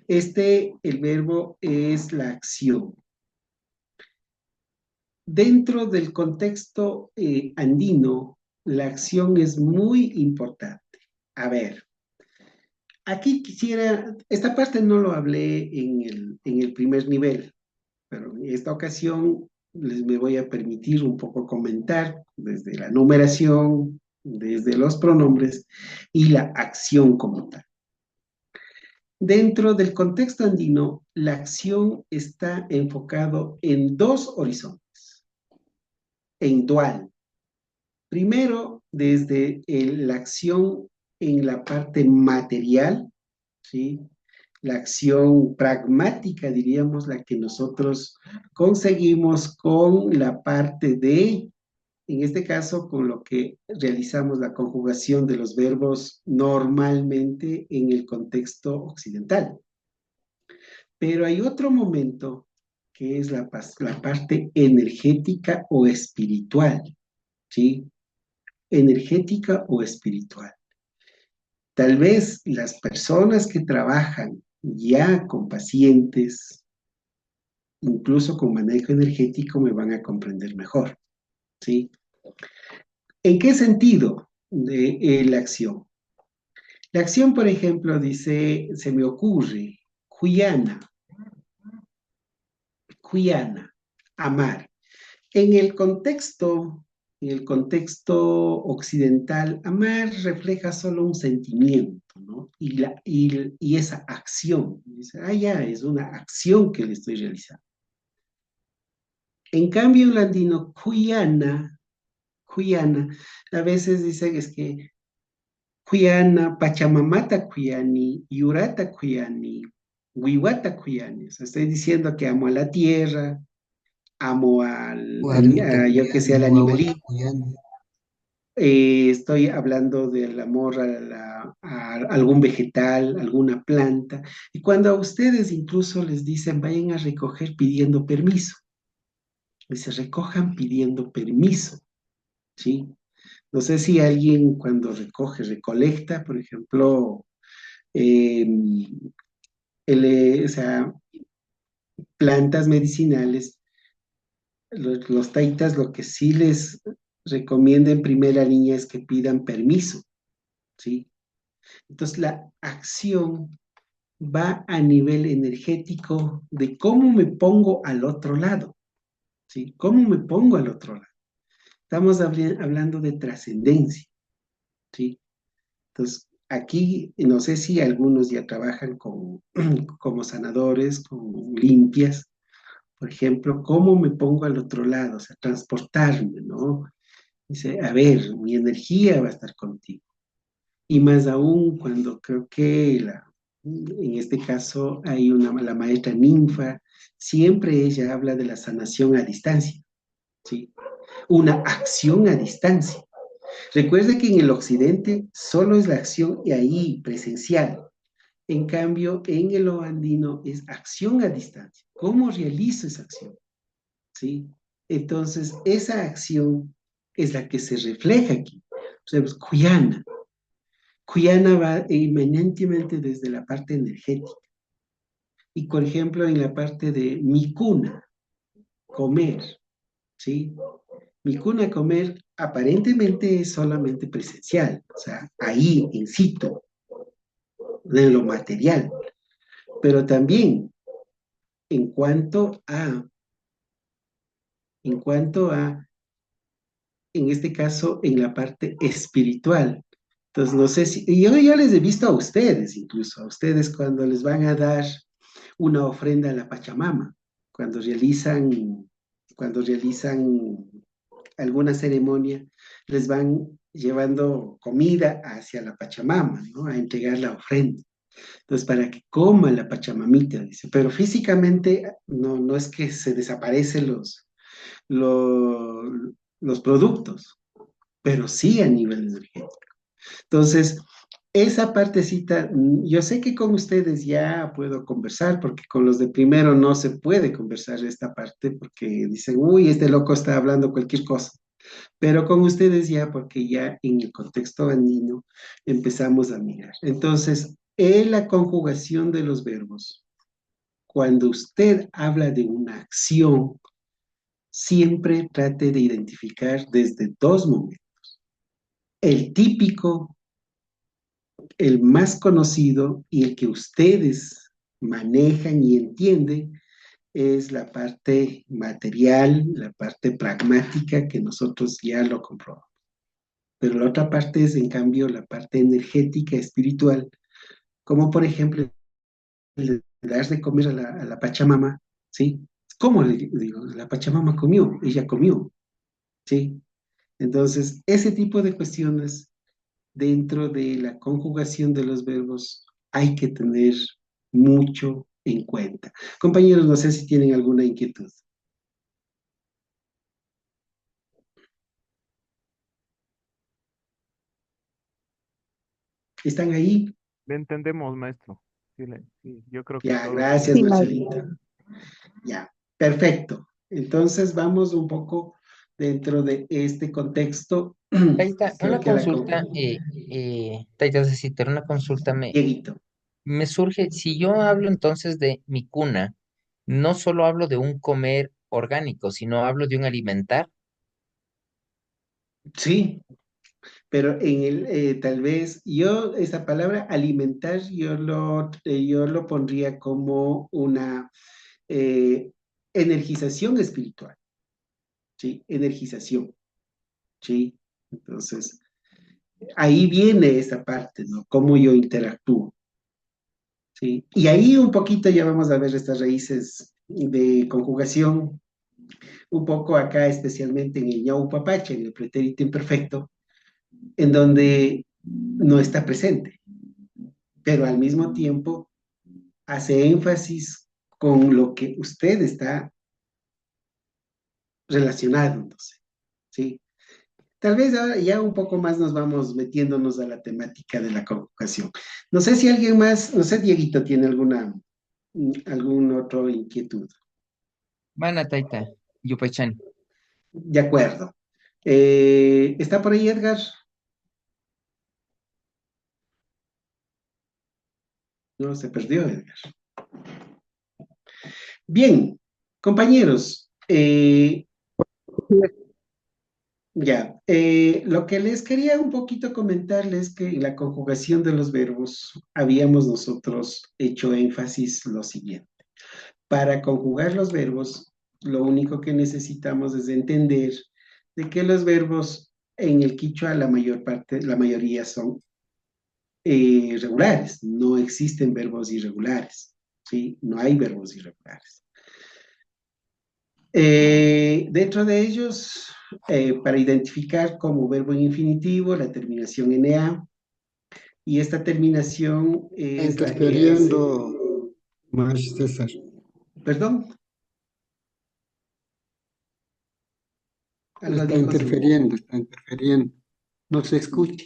El verbo es la acción. Dentro del contexto andino, la acción es muy importante. A ver, aquí quisiera, esta parte no lo hablé en el primer nivel, pero en esta ocasión me voy a permitir un poco comentar desde la numeración, desde los pronombres y la acción como tal. Dentro del contexto andino, la acción está enfocado en dos horizontes, en dual. Primero, desde la acción en la parte material, ¿sí? La acción pragmática, diríamos, la que nosotros conseguimos con la parte de, en este caso, con lo que realizamos la conjugación de los verbos normalmente en el contexto occidental. Pero hay otro momento que es la parte energética o espiritual, ¿sí? Energética o espiritual. Tal vez las personas que trabajan ya con pacientes, incluso con manejo energético, me van a comprender mejor, ¿sí? ¿En qué sentido de la acción? La acción, por ejemplo, dice, se me ocurre, Juliana, Juliana, amar. En el contexto, en el contexto occidental, amar refleja solo un sentimiento, ¿no? Y esa acción, dice, ya, es una acción que le estoy realizando. En cambio, en latino, cuyana, a veces dicen es que cuyana, pachamamata cuyani, yurata cuyani, wiwata cuyani. O sea, estoy diciendo que amo a la tierra, amo Guarita yo que sé, Cuyani, al Guaguata animalito. Cuyani. Estoy hablando del amor a algún vegetal, alguna planta. Y cuando a ustedes incluso les dicen, vayan a recoger pidiendo permiso, se recojan pidiendo permiso, ¿sí? No sé si alguien cuando recoge, recolecta, por ejemplo, eh, o sea, plantas medicinales, los taitas lo que sí les recomienda en primera línea es que pidan permiso, ¿sí? Entonces la acción va a nivel energético de cómo me pongo al otro lado, ¿sí? ¿Cómo me pongo al otro lado? Estamos hablando de trascendencia, ¿sí? Entonces, aquí no sé si algunos ya trabajan como sanadores, con limpias, Por ejemplo, ¿cómo me pongo al otro lado? O sea, transportarme, ¿no? Dice, a ver, mi energía va a estar contigo. Y más aún cuando creo que en este caso hay la maestra ninfa, siempre ella habla de la sanación a distancia, ¿sí? Una acción a distancia. Recuerde que en el occidente solo es la acción y ahí presencial. En cambio, en el andino es acción a distancia. ¿Cómo realizo esa acción? ¿Sí? Entonces, esa acción es la que se refleja aquí. O sea, pues, Cuyana. Cuyana va eminentemente desde la parte energética. Y, por ejemplo, en la parte de mi cuna, comer, ¿sí? Mi cuna, comer, aparentemente es solamente presencial, o sea, ahí, in situ, de lo material. Pero también, en cuanto a, en cuanto a en este caso, en la parte espiritual. Entonces, no sé si, y yo les he visto a ustedes, incluso a ustedes cuando les van a dar una ofrenda a la Pachamama, cuando realizan alguna ceremonia, les van llevando comida hacia la Pachamama, ¿no? A entregar la ofrenda. Entonces, para que coma la Pachamamita, dice, pero físicamente no es que se desaparecen los, los productos, pero sí a nivel energético. Entonces, esa partecita, yo sé que con ustedes ya puedo conversar, porque con los de primero no se puede conversar esta parte, porque dicen, uy, este loco está hablando cualquier cosa. Pero con ustedes ya, porque ya en el contexto andino empezamos a mirar. Entonces, en la conjugación de los verbos, cuando usted habla de una acción, siempre trate de identificar desde dos momentos. El típico, el más conocido y el que ustedes manejan y entienden es la parte material, la parte pragmática que nosotros ya lo comprobamos. Pero la otra parte es, en cambio, la parte energética, espiritual, como por ejemplo, el dar de comer a la Pachamama, ¿sí? ¿Cómo le digo? La Pachamama comió, ella comió, ¿sí? Entonces, ese tipo de cuestiones dentro de la conjugación de los verbos hay que tener mucho en cuenta. Compañeros, no sé si tienen alguna inquietud. ¿Están ahí? Le entendemos, maestro. Sí, sí, yo creo que Ya, todos sí. gracias, Marcelita. Ya, perfecto. Entonces vamos un poco dentro de este contexto. Taita, Creo una que consulta, Taita, Cecitar, una consulta Dieguito. me surge, si yo hablo entonces de mi cuna, no solo hablo de un comer orgánico, sino hablo de un alimentar. Sí, pero tal vez esa palabra alimentar, yo lo pondría como una eh, energización espiritual, ¿sí? Energización, ¿sí? Entonces, ahí viene esa parte, ¿no? Cómo yo interactúo, ¿sí? Y ahí un poquito ya vamos a ver estas raíces de conjugación, un poco acá especialmente en el ñau papache, en el pretérito imperfecto, en donde no está presente, pero al mismo tiempo hace énfasis con lo que usted está relacionándose, ¿sí? Tal vez ahora ya un poco más nos vamos metiéndonos a la temática de la conjugación. No sé si alguien más, no sé, Dieguito, tiene algún otro inquietud. Mana, Taita, Yupaychani. De acuerdo. ¿Está por ahí Edgar? No, se perdió Edgar. Bien, compañeros, ya, lo que les quería un poquito comentarles que en la conjugación de los verbos habíamos nosotros hecho énfasis lo siguiente. Para conjugar los verbos, lo único que necesitamos es entender de que los verbos en el quichua la mayoría son regulares, no existen verbos irregulares, ¿sí? No hay verbos irregulares. Dentro de ellos, para identificar como verbo en infinitivo, la terminación NA, y esta terminación Está es la que hace, interfiriendo, más César. perdón, algo Está dijo su, interfiriendo, está interfiriendo. No se escucha.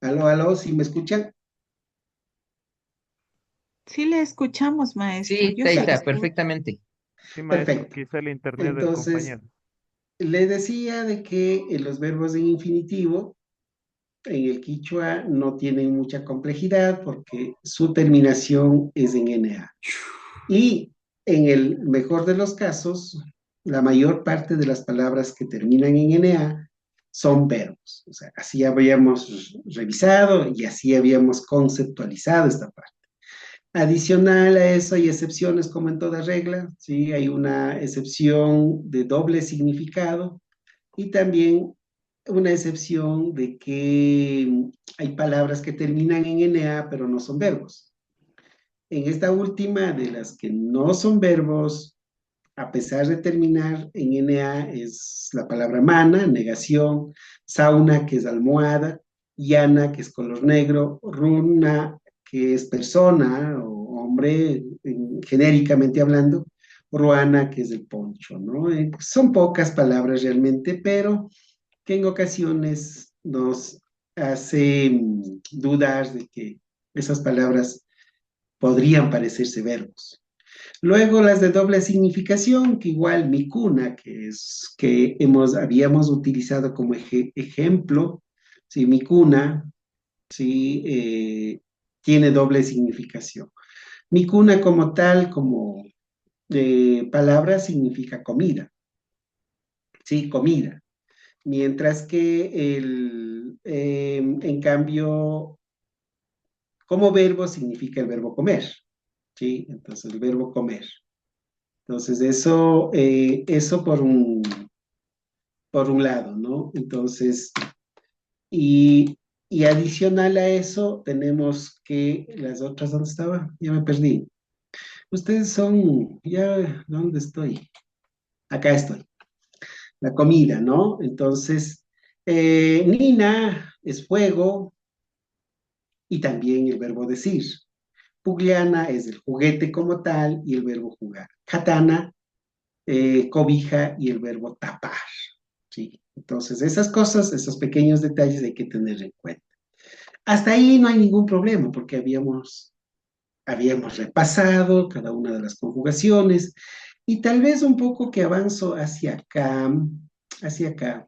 aló, ¿sí me escuchan? Sí le escuchamos, maestro. Sí, Yo sí le Taita, Ya, escucho. perfectamente. Sí, maestro, perfecto. quizá el internet del Entonces, compañero. le decía de que los verbos en infinitivo en el quichua no tienen mucha complejidad porque su terminación es en NA. Y en el mejor de los casos, la mayor parte de las palabras que terminan en NA son verbos. O sea, así habíamos revisado y así habíamos conceptualizado esta parte. Adicional a eso hay excepciones como en toda regla, ¿sí? Hay una excepción de doble significado y también una excepción de que hay palabras que terminan en NA pero no son verbos. En esta última, de las que no son verbos, a pesar de terminar en NA, es la palabra mana, negación, sauna, que es almohada, yana, que es color negro, runa, que es persona o hombre, genéricamente hablando, ruana, que es el poncho, ¿no? Son pocas palabras realmente, pero que en ocasiones nos hace dudar de que esas palabras podrían parecerse verbos. Luego las de doble significación, que igual mi cuna, que es que habíamos utilizado como ejemplo, sí, mi cuna, sí, tiene doble significación. Mi cuna como tal, como palabra, significa comida, sí, comida. Mientras que en cambio, como verbo significa el verbo comer, ¿sí? Entonces, el verbo comer. Entonces, eso por un lado, ¿no? Entonces, y, y adicional a eso, tenemos que las otras, ¿dónde estaba? Ya me perdí. Ustedes son, ya, ¿dónde estoy? Acá estoy. La comida, ¿no? Entonces, Nina es fuego y también el verbo decir. Pugliana es el juguete como tal y el verbo jugar. Katana, cobija y el verbo tapar. ¿Sí? Entonces, esas cosas, esos pequeños detalles hay que tener en cuenta. Hasta ahí no hay ningún problema porque habíamos repasado cada una de las conjugaciones y tal vez un poco que avanzo hacia acá.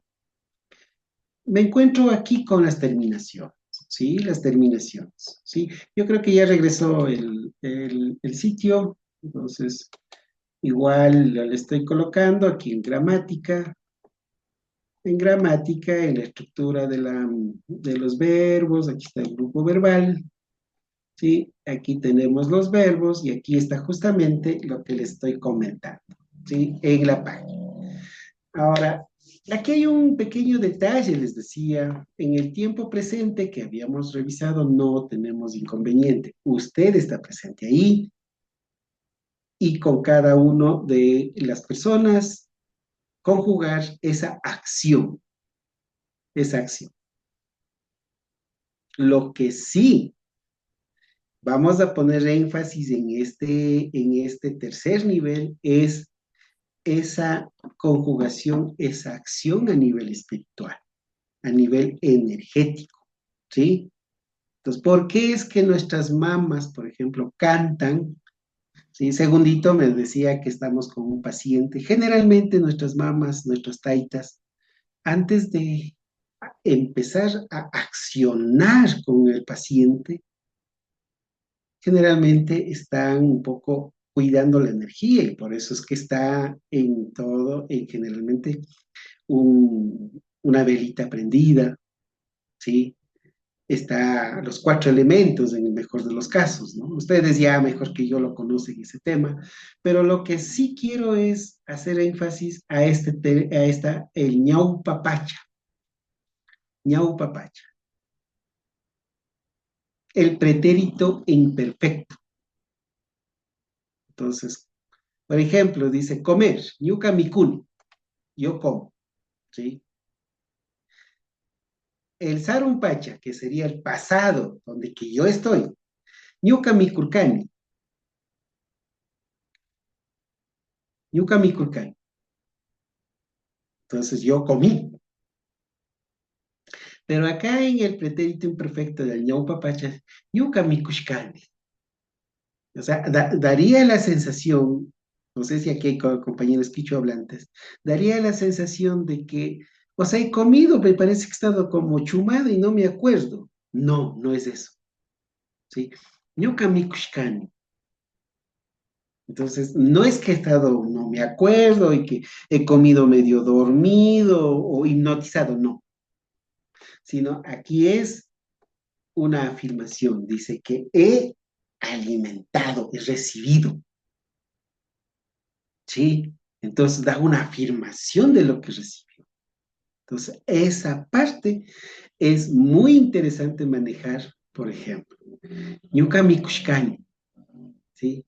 Me encuentro aquí con las terminaciones, ¿sí? Las terminaciones, ¿sí? Yo creo que ya regresó el sitio, entonces igual le estoy colocando aquí en la estructura de los verbos, aquí está el grupo verbal, ¿sí? Aquí tenemos los verbos y aquí está justamente lo que les estoy comentando, ¿sí? En la página. Ahora, aquí hay un pequeño detalle, les decía, en el tiempo presente que habíamos revisado no tenemos inconveniente. Usted está presente ahí y con cada uno de las personas conjugar esa acción. Lo que sí vamos a poner énfasis en este tercer nivel es esa conjugación, esa acción a nivel espiritual, a nivel energético, ¿sí? Entonces, ¿por qué es que nuestras mamás, por ejemplo, cantan? ¿Sí? Segundito me decía que estamos con un paciente. Generalmente nuestras mamás, nuestras taitas, antes de empezar a accionar con el paciente, generalmente están un poco cuidando la energía y por eso es que está en todo, generalmente una velita prendida, ¿sí? Está los cuatro elementos en el mejor de los casos, ¿no? Ustedes ya mejor que yo lo conocen ese tema, pero lo que sí quiero es hacer énfasis el ñau papacha, el pretérito imperfecto. Entonces, Por ejemplo, dice comer, ñuka mikuni, yo como, ¿sí? El Sarumpacha, que sería el pasado, donde que yo estoy, ñuka mikurkani, ñuka mikurkani. Entonces yo comí. Pero acá en el pretérito imperfecto del ñaupa pacha, ñuka mikushkani. O sea, daría la sensación, no sé si aquí hay compañeros quichohablantes, daría la sensación de que, o sea, he comido, me parece que he estado como chumado y no me acuerdo. No, no es eso, ¿sí? Ñuka mikushkani. Entonces, no es que he estado, no me acuerdo y que he comido medio dormido o hipnotizado, no, sino aquí es una afirmación, dice que he alimentado, he recibido, ¿sí? Entonces da una afirmación de lo que recibió. Entonces, esa parte es muy interesante manejar, por ejemplo, ñuka mikushkani, ¿sí?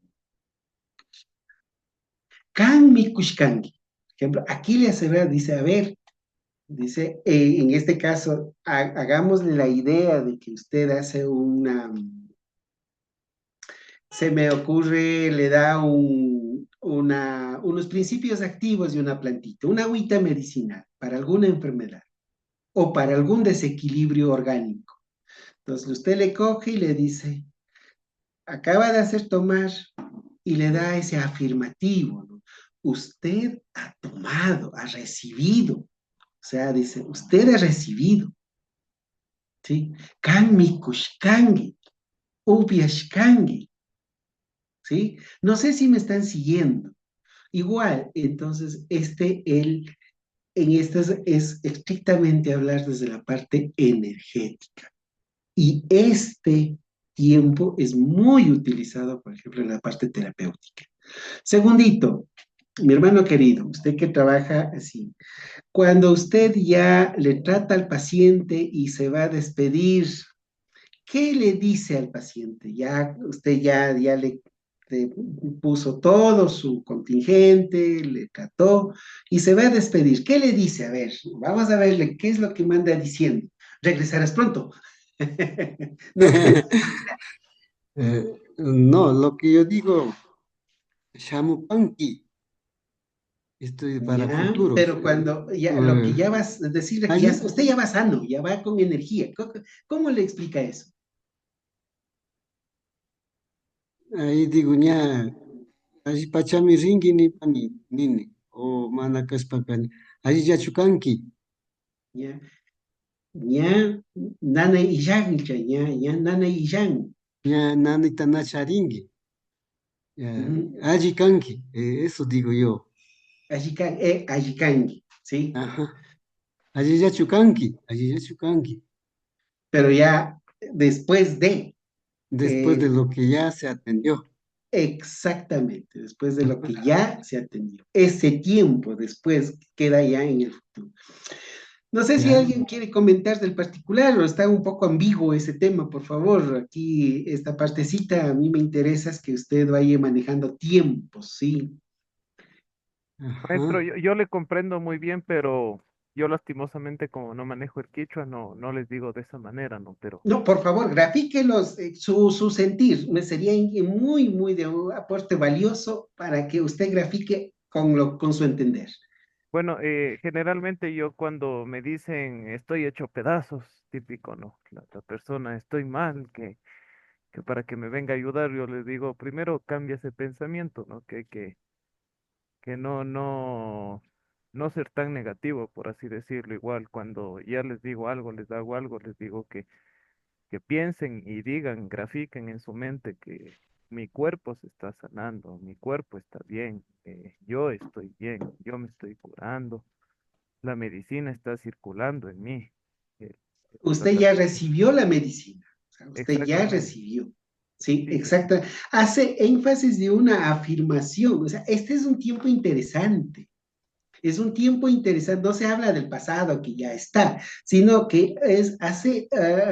Kan mikushkani. Por ejemplo, aquí le asevera, dice, a ver, dice, en este caso, hagámosle la idea de que usted hace se me ocurre, le da unos principios activos de una plantita, una agüita medicinal para alguna enfermedad o para algún desequilibrio orgánico. Entonces usted le coge y le dice, acaba de hacer tomar y le da ese afirmativo, ¿no? Usted ha tomado, ha recibido. O sea, dice, usted ha recibido, ¿sí? Kan mikushkangi, upiashkangi, ¿sí? No sé si me están siguiendo. Igual, entonces, en estas es estrictamente hablar desde la parte energética. Y este tiempo es muy utilizado, por ejemplo, en la parte terapéutica. Segundito, mi hermano querido, usted que trabaja así, cuando usted ya le trata al paciente y se va a despedir, ¿qué le dice al paciente? Ya usted ya le puso todo su contingente, le trató y se va a despedir. ¿Qué le dice? A ver, vamos a verle qué es lo que manda diciendo. Regresarás pronto. No, No, lo que yo digo, Shamupanki, esto es para ya, futuros. pero cuando ya lo que ya vas a decirle que ya Allí, usted ya va sano, ya va con energía. ¿Cómo le explica eso? ahí digo, ña, allí pachami ringi ni pani, nini, o manakas papani. Allí ya chukanki, Ya, ya, nana y yang, ya, nana y yang. ña nanita nacharingi, ya, Ujú. allí kanki, eso digo yo. Ayikangi, ¿sí? Ajá. Allí ya chukanki, Pero ya después de, después de eh, lo que ya se atendió. exactamente, después de lo que ya se atendió. Ese tiempo después queda ya en el futuro. No sé si Ya. alguien quiere comentar del particular o está un poco ambiguo ese tema, por favor. Aquí, esta partecita, a mí me interesa es que usted vaya manejando tiempos, ¿sí? Maestro, Ajá. yo le comprendo muy bien, pero yo lastimosamente como no manejo el quichua, no les digo de esa manera, ¿no? Pero No, por favor, grafíquelos, su sentir. Me sería muy, muy de un aporte valioso para que usted grafique con su entender. bueno, generalmente yo cuando me dicen estoy hecho pedazos, típico, ¿no? La persona estoy mal, que para que me venga a ayudar, yo les digo, primero cambia ese pensamiento, ¿no? Que no ser tan negativo, por así decirlo. Igual cuando ya les digo algo, les hago algo, les digo que piensen y digan, grafiquen en su mente que mi cuerpo se está sanando, mi cuerpo está bien, yo estoy bien, yo me estoy curando, la medicina está circulando en mí. eh, el Usted ya tratamiento. recibió la medicina, o sea, usted ya Exactamente, recibió. Sí, sí, exacto. Hace énfasis de una afirmación, o sea, este es un tiempo interesante. Es un tiempo interesante, no se habla del pasado que ya está, sino que hace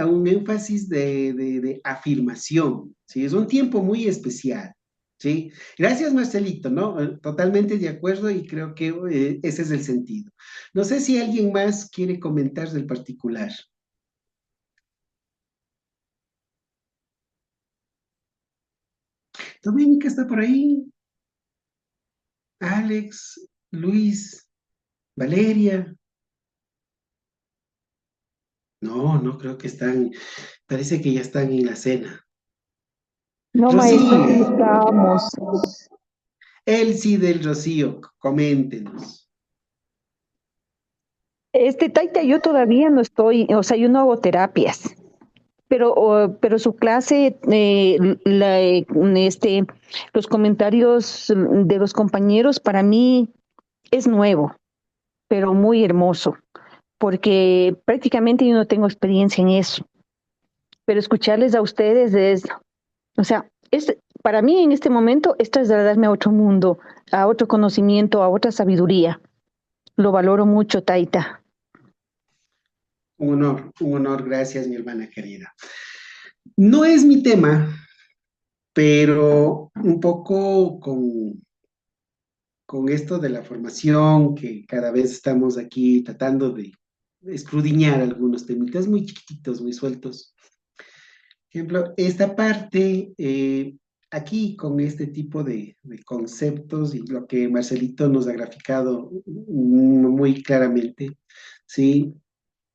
un énfasis de afirmación, ¿sí? Es un tiempo muy especial. ¿sí? Gracias, Marcelito, ¿no? Totalmente de acuerdo y creo que ese es el sentido. No sé si alguien más quiere comentar del particular. Doménica está por ahí, Alex, Luis, Valeria. No, no creo que están, parece que ya están en la cena. No, maestro, aquí Rocío, estamos. Elsie del Rocío, coméntenos. Taita, yo todavía no estoy, o sea, yo no hago terapias, pero su clase, los comentarios de los compañeros para mí es nuevo, pero muy hermoso, porque prácticamente yo no tengo experiencia en eso, pero escucharles a ustedes es, o sea, para mí en este momento esto es de darme a otro mundo, a otro conocimiento, a otra sabiduría. Lo valoro mucho, Taita. Un honor, gracias, mi hermana querida. No es mi tema, pero un poco con esto de la formación, que cada vez estamos aquí tratando de escudriñar algunos temitas muy chiquititos, muy sueltos. Por ejemplo, esta parte, aquí con este tipo de conceptos y lo que Marcelito nos ha graficado muy claramente, ¿sí?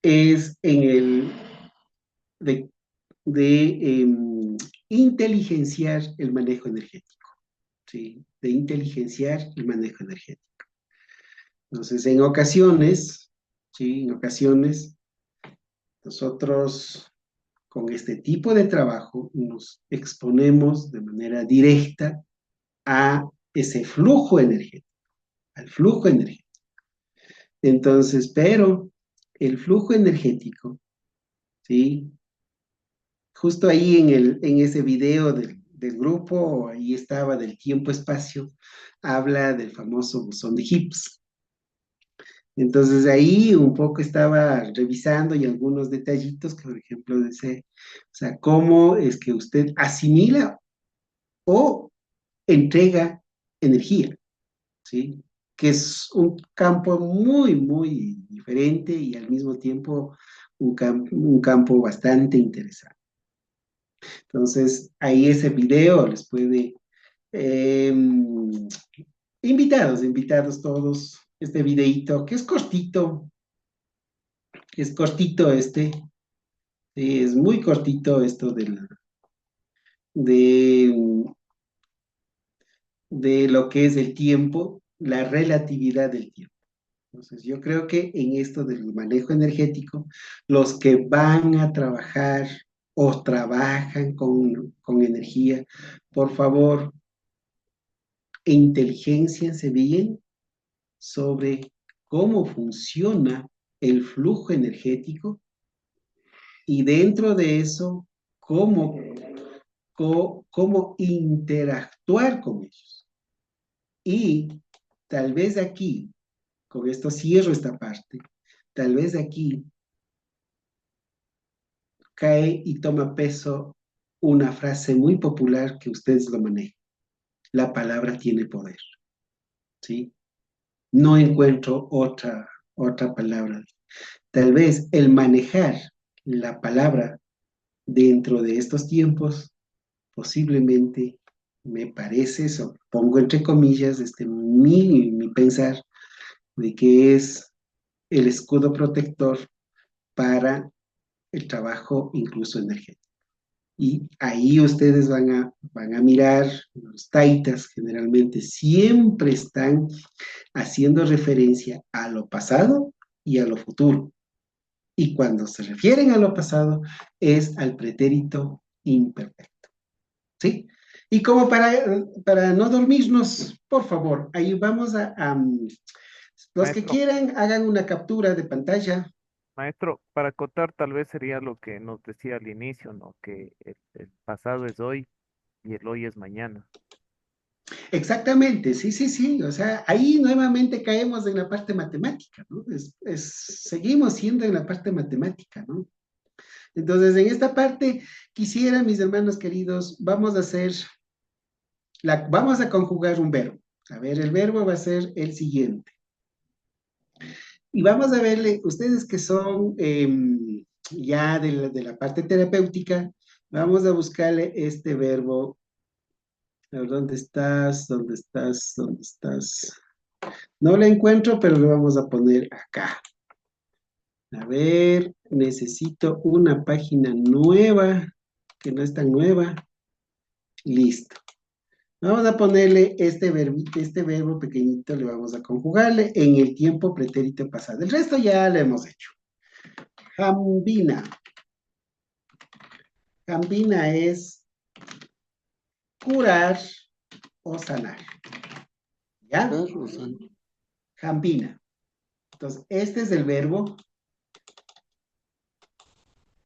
Es en el de, de inteligenciar el manejo energético, ¿sí? De inteligenciar el manejo energético. Entonces, en ocasiones, ¿sí? En ocasiones, nosotros con este tipo de trabajo nos exponemos de manera directa a ese flujo energético, al flujo energético. Entonces, pero el flujo energético, ¿sí? Justo ahí en ese video del grupo, ahí estaba del tiempo-espacio, habla del famoso bosón de Higgs. Entonces ahí un poco estaba revisando y algunos detallitos que, por ejemplo, dice, o sea, cómo es que usted asimila o entrega energía, ¿sí? Que es un campo muy diferente y al mismo tiempo un campo bastante interesante. Entonces, ahí ese video les puede, eh, invitados todos, este videito, que es cortito sí, es muy cortito esto de, de lo que es el tiempo, la relatividad del tiempo. Entonces, yo creo que en esto del manejo energético, los que van a trabajar o trabajan con energía, por favor, inteligenciense bien sobre cómo funciona el flujo energético y dentro de eso, cómo, cómo interactuar con ellos. Y tal vez aquí, con esto cierro esta parte, tal vez aquí cae y toma peso una frase muy popular que ustedes lo manejan. La palabra tiene poder, ¿sí? No encuentro otra palabra. Tal vez el manejar la palabra dentro de estos tiempos, posiblemente me parece, eso pongo entre comillas, mi pensar, de que es el escudo protector para el trabajo incluso energético. Y ahí ustedes van a mirar, los taitas generalmente siempre están haciendo referencia a lo pasado y a lo futuro. Y cuando se refieren a lo pasado es al pretérito imperfecto. ¿Sí? Y como para no dormirnos, por favor, ahí vamos los que Maestro, quieran, hagan una captura de pantalla. maestro, para acotar tal vez sería lo que nos decía al inicio, ¿no? Que el pasado es hoy y el hoy es mañana. Exactamente, sí. O sea, ahí nuevamente caemos en la parte matemática, ¿no? Seguimos siendo en la parte matemática, ¿no? Entonces, en esta parte, quisiera, mis hermanos queridos, vamos a hacer Vamos a conjugar un verbo. A ver, el verbo va a ser el siguiente. Y vamos a verle, ustedes que son ya de la parte terapéutica, vamos a buscarle este verbo. A ver, ¿dónde estás? ¿Dónde estás? ¿Dónde estás? No lo encuentro, pero lo vamos a poner acá. A ver, necesito una página nueva, que no es tan nueva. Listo. Vamos a ponerle este verbo pequeñito, le vamos a conjugarle en el tiempo pretérito pasado. El resto ya lo hemos hecho. Jambina. Jambina es curar o sanar. ¿Ya? Claro, San. Jambina. Entonces, este es el verbo.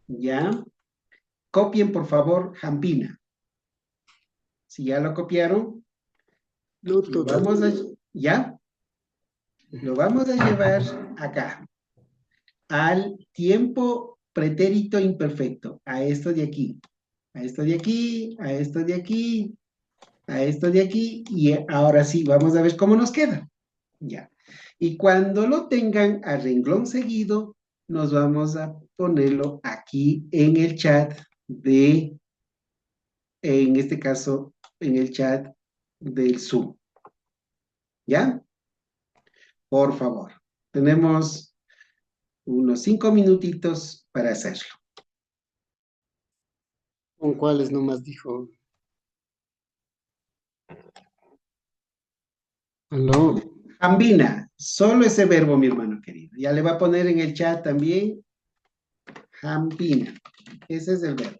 ¿Ya? Copien, por favor, jambina. Si ya lo copiaron, No lo vamos a, ¿ya? Lo vamos a llevar acá, al tiempo pretérito imperfecto, a esto de aquí, a esto de aquí, a esto de aquí, a esto de aquí, y ahora sí, vamos a ver cómo nos queda. Ya. Y cuando lo tengan a renglón seguido, nos vamos a ponerlo aquí en el chat en este caso, en el chat del Zoom. ¿Ya? Por favor. Tenemos unos 5 minutitos para hacerlo. ¿Con cuáles nomás dijo? Aló. Jambina, solo ese verbo, mi hermano querido. Ya le va a poner en el chat también. Jambina. Ese es el verbo.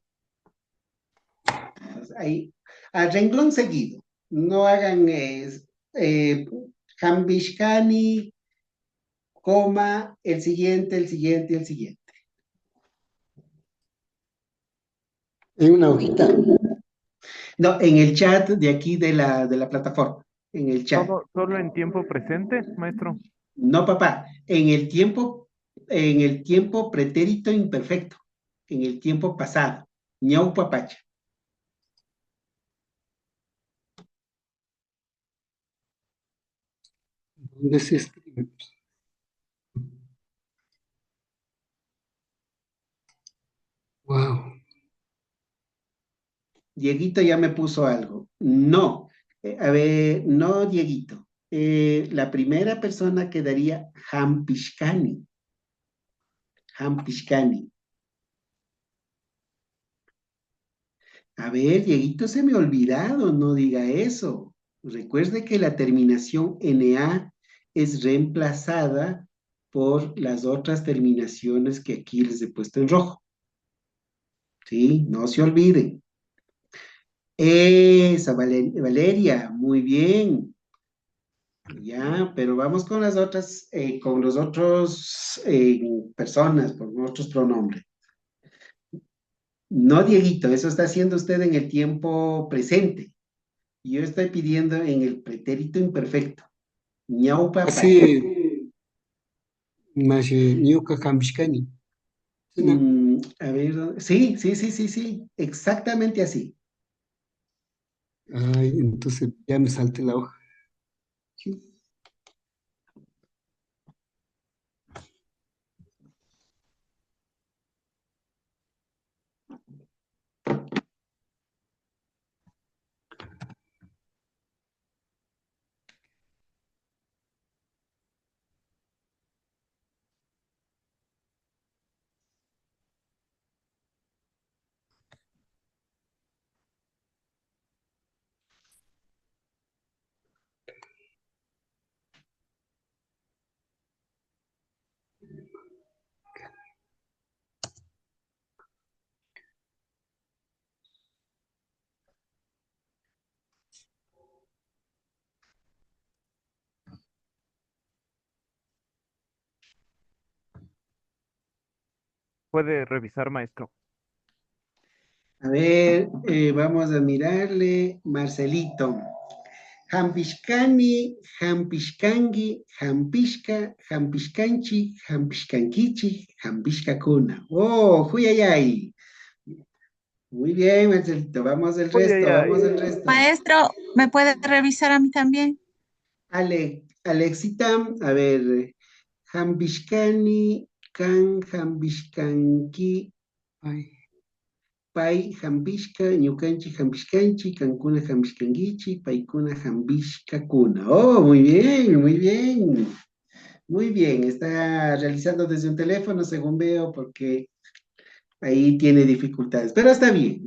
Entonces, ahí, a renglón seguido. No hagan Jambishkani, coma, el siguiente, el siguiente, el siguiente. En una hojita. No, en el chat de aquí de la plataforma. En el chat. Solo en tiempo presente, maestro. No, papá. En el tiempo pretérito imperfecto. En el tiempo pasado. Ñau papacha. ¿Dónde se escribe? Wow. Dieguito ya me puso algo. No. A ver, no, Dieguito. La primera persona quedaría Hampishkani. Hampishkani. A ver, Dieguito, se me ha olvidado, no diga eso. Recuerde que la terminación NA es reemplazada por las otras terminaciones que aquí les he puesto en rojo. ¿Sí? No se olviden. Esa, Valeria, muy bien. Ya, pero vamos con las otras, con los otros personas, con otros pronombres. No, Dieguito, eso está haciendo usted en el tiempo presente. Yo estoy pidiendo en el pretérito imperfecto. Ñaupa pacha. Así, más ñuka Jambishkani. ¿Sí, no? A ver, sí, sí, sí, sí, sí, exactamente así. Ay, entonces ya me salté la hoja. Puede revisar, maestro. A ver, vamos a mirarle. Marcelito. Jampishkani, Jampishkangi, Jampishka, Jampishkanchi, Jampishkankichi, Jampishkakuna. Oh, huyayay. Muy bien, Marcelito, Uy, ay, vamos ay. del resto. Maestro, ¿me puede revisar a mí también? Alexita, a ver, Hambishkani, Kan Hambishkanki, Ay, Pai Hambishka, Ñukanchi Hambishkanchi, Kankuna Hambishkangichi, Paikuna Hambishkakuna. Oh, muy bien, muy bien. Muy bien, está realizando desde un teléfono, según veo, porque ahí tiene dificultades. Pero está bien,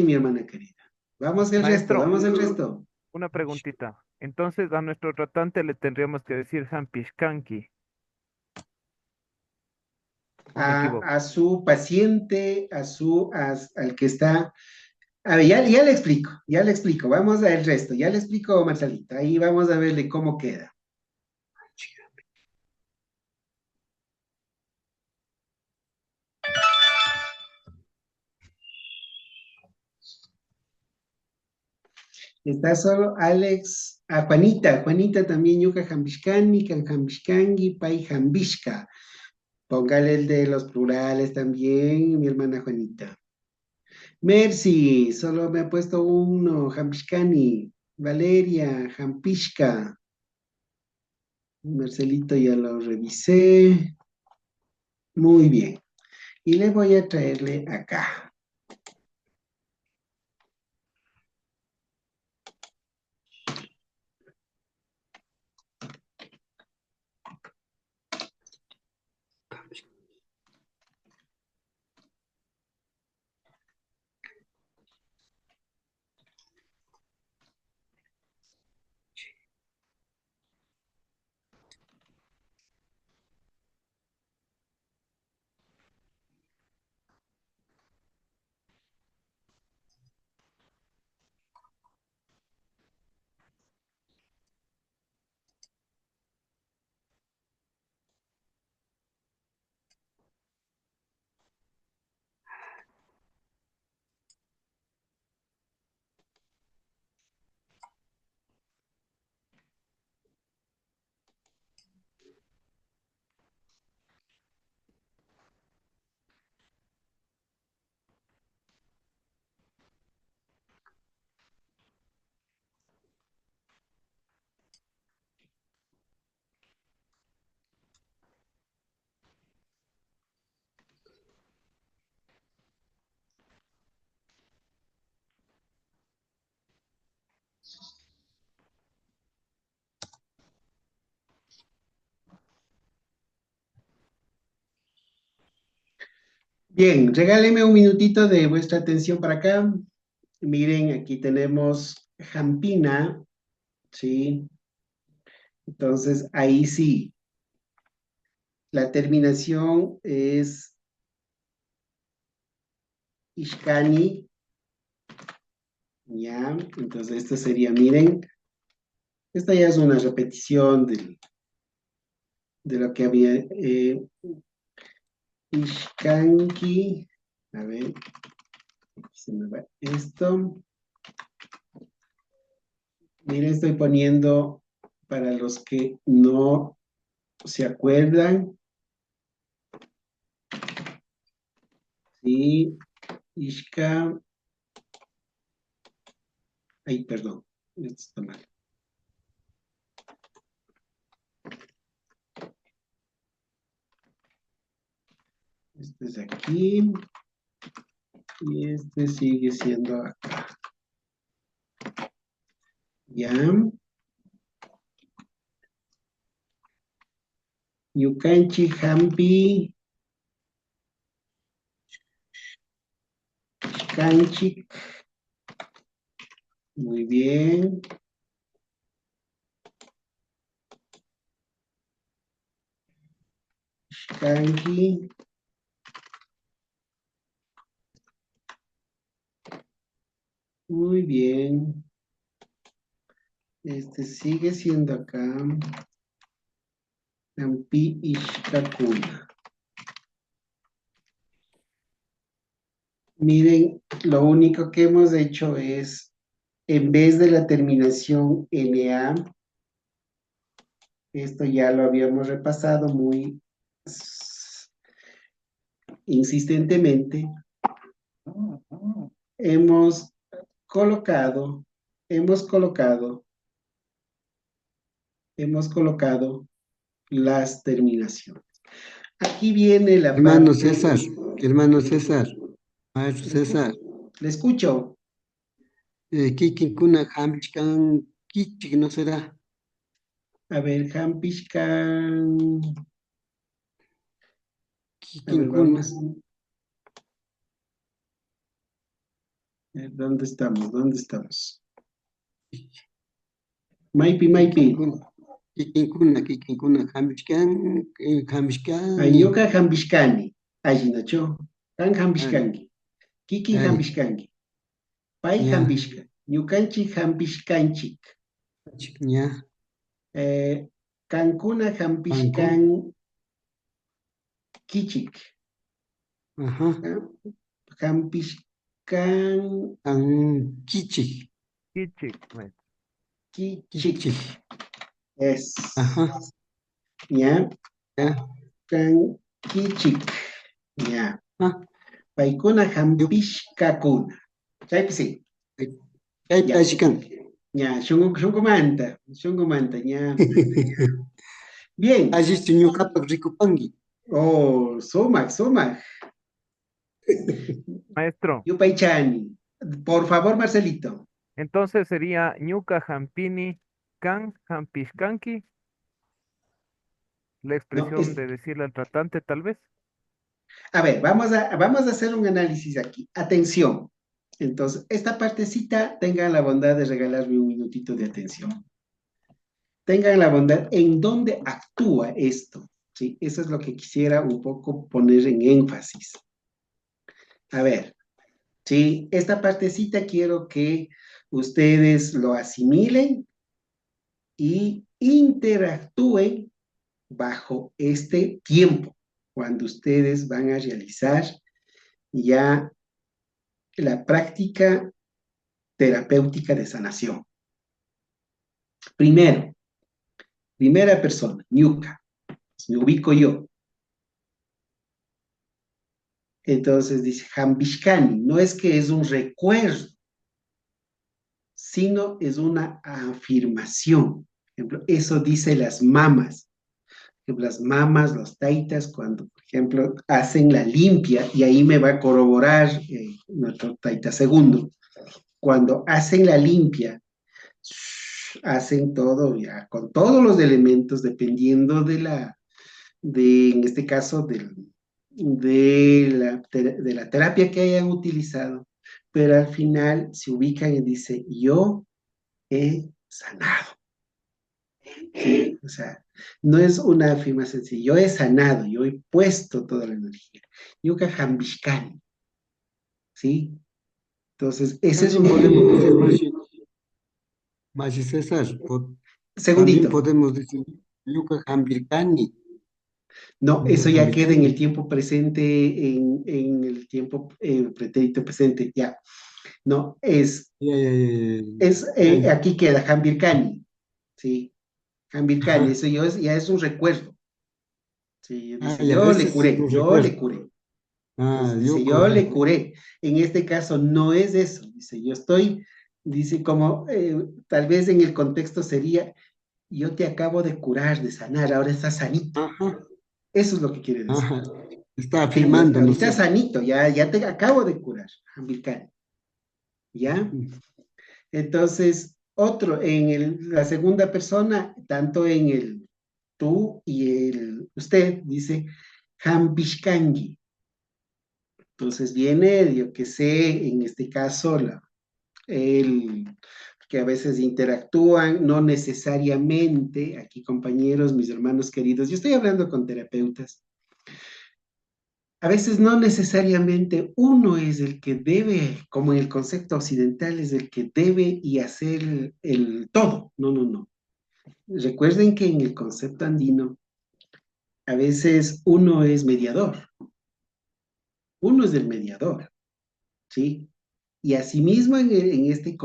mi hermana querida. Maestro, Vamos al resto. una preguntita. Entonces a nuestro tratante le tendríamos que decir Hampishkanki, ¿o me equivoco? A su paciente, al que está. A ver, ya le explico. Vamos al resto, ya le explico, Marcelita. Ahí vamos a verle cómo queda. Está solo Alex, Juanita también, Yuka Jambishkani, Kan Jambishkangi, Pai Jambishka. Póngale el de los plurales también, mi hermana Juanita. Mercy, solo me ha puesto uno, Jambishkani. Valeria, Jampishka. Marcelito ya lo revisé. Muy bien. Y le voy a traerle acá. Bien, regáleme un minutito de vuestra atención para acá. Miren, aquí tenemos Jampina, ¿sí? Entonces, ahí sí, la terminación es Ishkani, ¿ya? Entonces, esto sería, miren, esta ya es una repetición de lo que había. Ishkanki, a ver, se me va esto. Miren, estoy poniendo para los que no se acuerdan, ¿sí? Ishka, ay, perdón, esto está mal. Este es aquí y este sigue siendo acá. ¿Ya? Yukanchi, Hampi, Kanchik, muy bien. Kanki, muy bien. Este sigue siendo acá. Hampi, Ishkakuna. Miren, lo único que hemos hecho es, en vez de la terminación NA, esto ya lo habíamos repasado muy insistentemente, hemos colocado, hemos colocado, hemos colocado las terminaciones. Aquí viene la Hermano parte. César, hermano César, maestro César, Le escucho. Kikin Kuna Hamchkan Kichik, ¿no será? A ver, Hampishkan. A Kikin ver, Kuna, vamos. ¿Dónde estamos? ¿Dónde estamos? Maipi, Maipi. Kikin Kuna, Hamchkan, Añuka Hambishkani. Allinacho. Kan Hambishkangi. Kiki Ari, Hambishkangi. Pai ya, Hambishka. Ñukanchik Hambishkanchik. ya, Kankuna Panku, Hambishkan Kichik. ajá, Hambishkan Kichik, Kichik, maestro. Kichik. Kichik, Es. ajá, Ya. ya, Kan Kichik. Ya. ah, Paikuna yo, Hambishkakuna. Chaypisi. Ay, Ya. Pashikan. Ya. Shungumanta. Shungumanta. Ya. Bien. Allí estoy Ñukapak Rikupangi. Oh, Sumak, Sumak. Maestro, Yupaychani. Por favor, Marcelito. entonces sería Ñuka Hampini Kan Hampishkanki, la No, expresión de decirle al tratante, tal vez. a ver, vamos a hacer un análisis aquí. Atención. Entonces, esta partecita, tengan la bondad de regalarme un minutito de atención. Tengan la bondad en dónde actúa esto. ¿Sí? Eso es lo que quisiera un poco poner en énfasis. A ver, ¿sí? Esta partecita quiero que ustedes lo asimilen y interactúen bajo este tiempo, cuando ustedes van a realizar ya la práctica terapéutica de sanación. Primero, primera persona, Ñuka, me ubico yo. Entonces dice, Hambishkani, no es que es un recuerdo, sino es una afirmación. Por ejemplo, eso dice las mamas. Por ejemplo, las mamas, los taitas, cuando, por ejemplo, hacen la limpia, y ahí me va a corroborar nuestro taita segundo. Cuando hacen la limpia, hacen todo ya, con todos los elementos, dependiendo en este caso, de la terapia que hayan utilizado, pero al final se ubican y dice, yo he sanado. ¿Sí? O sea, no es una afirmación así, yo he sanado, yo he puesto toda la energía. Yuka Hambishkani, ¿sí? Entonces, ese es También un podemos decir, poco. Mashi César, también Segundito. podemos decir Yuka Hambirkani. No, Yuka eso ya queda en el Hambirkani. tiempo presente, en el tiempo pretérito presente, ya. No, Ya, ya, ya, ya, ya. aquí queda Hambirkani, ¿sí? Hambirkani, Ajá. eso ya es un recuerdo. Sí, Ah, dice, ya, yo ese le es curé, un yo recuerdo. le curé. Ah, Entonces dice, Yuko. yo le curé. En este caso no es eso. Dice, yo estoy, dice, como tal vez en el contexto sería, yo te acabo de curar, de sanar, ahora estás sanito. Ajá, Eso es lo que quiere decir. ajá. Está Sí, afirmando, ¿no es ahorita cierto? sanito, ya te acabo de curar, Ambircani. ¿Ya? Entonces, la segunda persona, tanto en el tú y el usted, dice Hambishkangi. Entonces viene, yo que sé, en este caso, el que a veces interactúan, no necesariamente, aquí compañeros, mis hermanos queridos, yo estoy hablando con terapeutas, a veces no necesariamente uno es el que debe, como en el concepto occidental, es el que debe y hacer el todo, no, no, no. Recuerden que en el concepto andino, a veces uno es el mediador, ¿sí? Y asimismo en este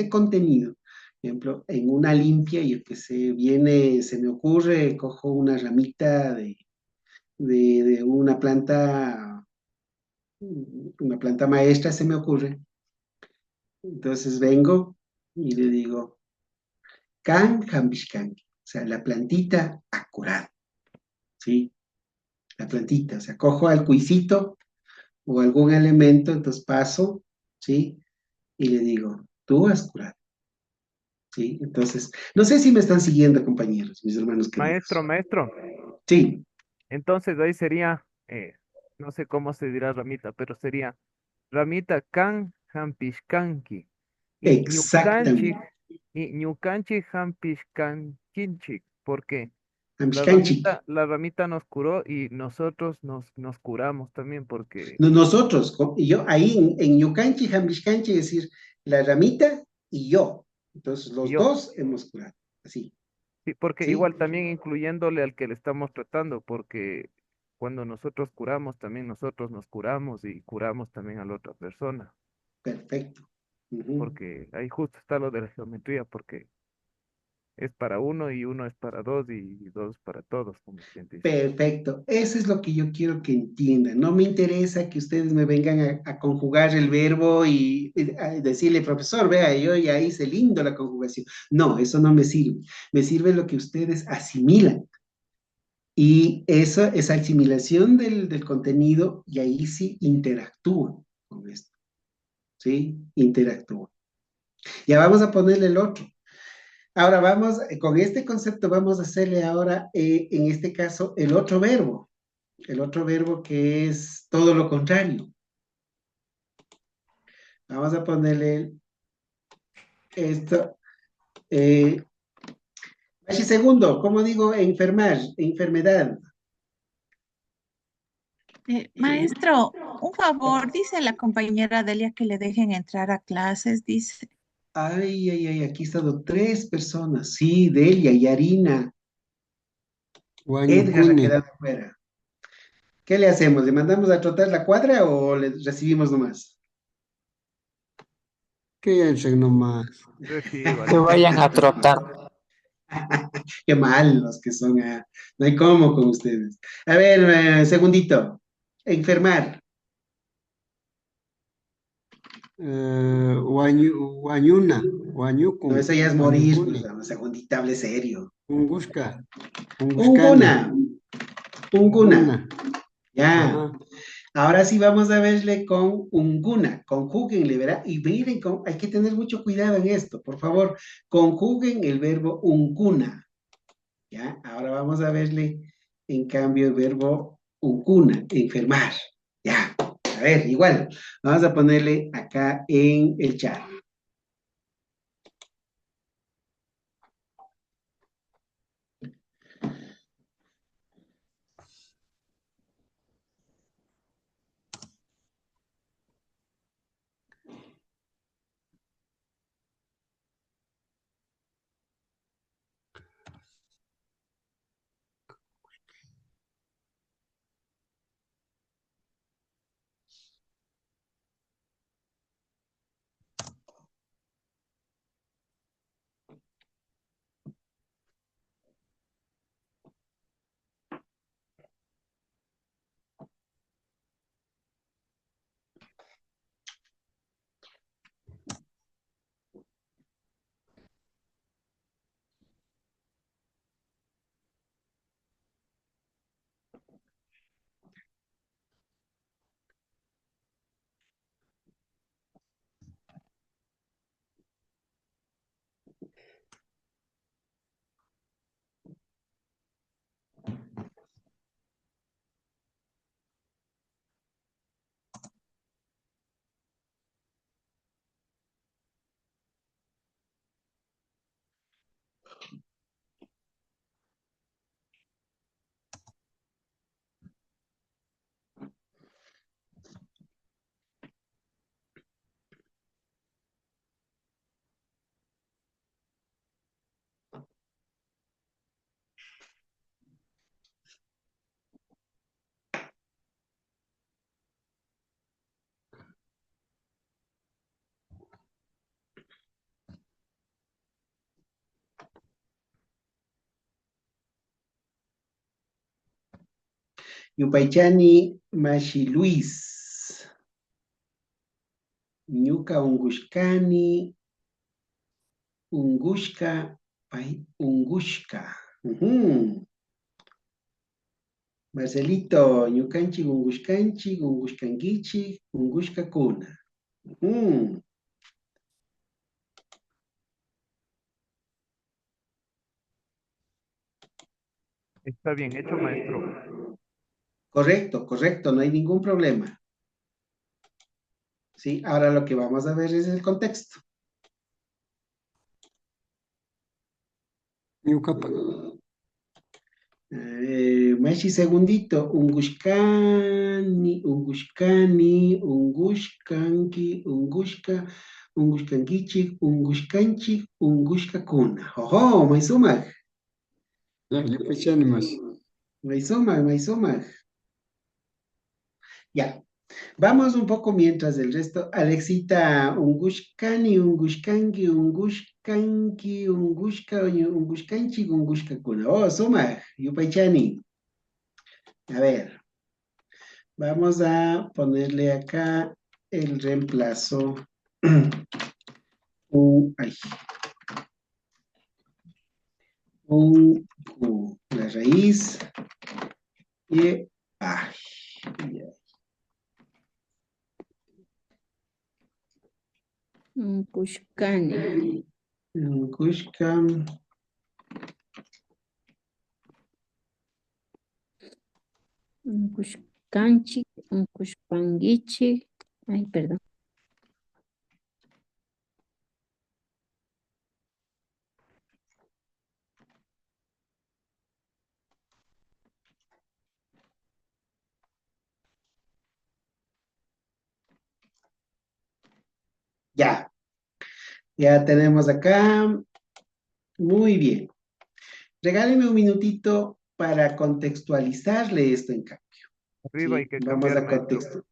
contenido, por ejemplo, en una limpia, yo que sé, se me ocurre, cojo una ramita de una planta una planta maestra se me ocurre. Entonces vengo y le digo, can jambishkanki, o sea, la plantita acurada, ¿sí? La plantita, o sea, cojo al cuisito o algún elemento, entonces paso, ¿sí? Y le digo, tú has curado, ¿sí? Entonces, no sé si me están siguiendo, compañeros, mis hermanos Maestro, queridos. maestro. Sí, Entonces ahí sería, no sé cómo se dirá ramita, pero sería ramita kan hampishkanki y ñukanchik exactamente. y ñukanchik hampishkankinchik. ¿Por qué? Jambishkanchik. La ramita nos curó y nosotros nos curamos también porque Nosotros, y yo, ahí en Ñucanchi, Jambishkanchi, es decir, la ramita y yo. Entonces, los yo, dos hemos curado, así, sí, porque ¿sí? igual también incluyéndole al que le estamos tratando, porque cuando nosotros curamos, también nosotros nos curamos y curamos también a la otra persona, Perfecto. Ujú. porque ahí justo está lo de la geometría, porque es para uno y uno es para dos y dos para todos, como quien dice. Perfecto. Eso es lo que yo quiero que entiendan. No me interesa que ustedes me vengan a conjugar el verbo y a decirle, profesor, vea, yo ya hice lindo la conjugación. No, eso no me sirve. Me sirve lo que ustedes asimilan. Y eso, esa asimilación del contenido, y ahí sí interactúan con esto. ¿Sí? Interactúa. Ya vamos a ponerle el otro. Ahora vamos, con este concepto vamos a hacerle ahora, en este caso, el otro verbo que es todo lo contrario. Vamos a ponerle esto. Segundo, ¿cómo digo enfermar? Enfermedad. Maestro, un favor, dice la compañera Delia que le dejen entrar a clases, dice. Ay, ay, ay, aquí he estado tres personas. Sí, Delia, Yarina, Edgar ha Guañucune, quedado fuera. ¿Qué le hacemos? ¿Le mandamos a trotar la cuadra o le recibimos nomás? que entren nomás. Que Recíbale. vayan a trotar. Qué malos que son. No hay cómo con ustedes. A ver, segundito. Enfermar. Guañuna, No, guañucun, eso ya es morir, guañucune, pues, un segundito, hable serio. ungushka, ungushkani, Unguna, unguna. unguna. Ya. Ajá. Ahora sí vamos a verle con unguna. Conjúguenle, ¿verdad? Y miren, hay que tener mucho cuidado en esto, por favor. Conjuguen el verbo unguna. ¿Ya? Ahora vamos a verle, en cambio, el verbo unguna, enfermar. Ya. A ver, igual. Vamos a ponerle acá en el chat. Yupaychani Mashi Luis. Ñuka ungushkani, ungushka, ungushka. Ujú. Marcelito, ñukanchik ungushkanchik, ungushkankichik, ungushkakuna. Ujú. Está bien hecho, maestro. Correcto, correcto, no hay ningún problema. Sí, ahora lo que vamos a ver es el contexto. Ñuqapa Mashi segundito, ungushkani, ungushkani, ungushkanki, ungushka, ungushkankichik, ungushkanchik, ungushkakuna. Ojo, maisumak, ya yapachani mas. maisumak, maisumak. Ya, vamos un poco mientras el resto. Alexita, ungushkani, ungushkanki, ungushkanki, ungushka, ungushkanchik, ungushkakuna. Oh, sumak, yupaychani. A ver. Vamos a ponerle acá el reemplazo. Ay, la raíz. Y ay, ya. Kushkani. Kushka. Kushkanchik, kushpangichik. Ay, perdón. Ya, ya tenemos acá. Muy bien. Regáleme un minutito para contextualizarle esto en cambio. Arriba hay Sí, que vamos cambiar, a maestro. contexto.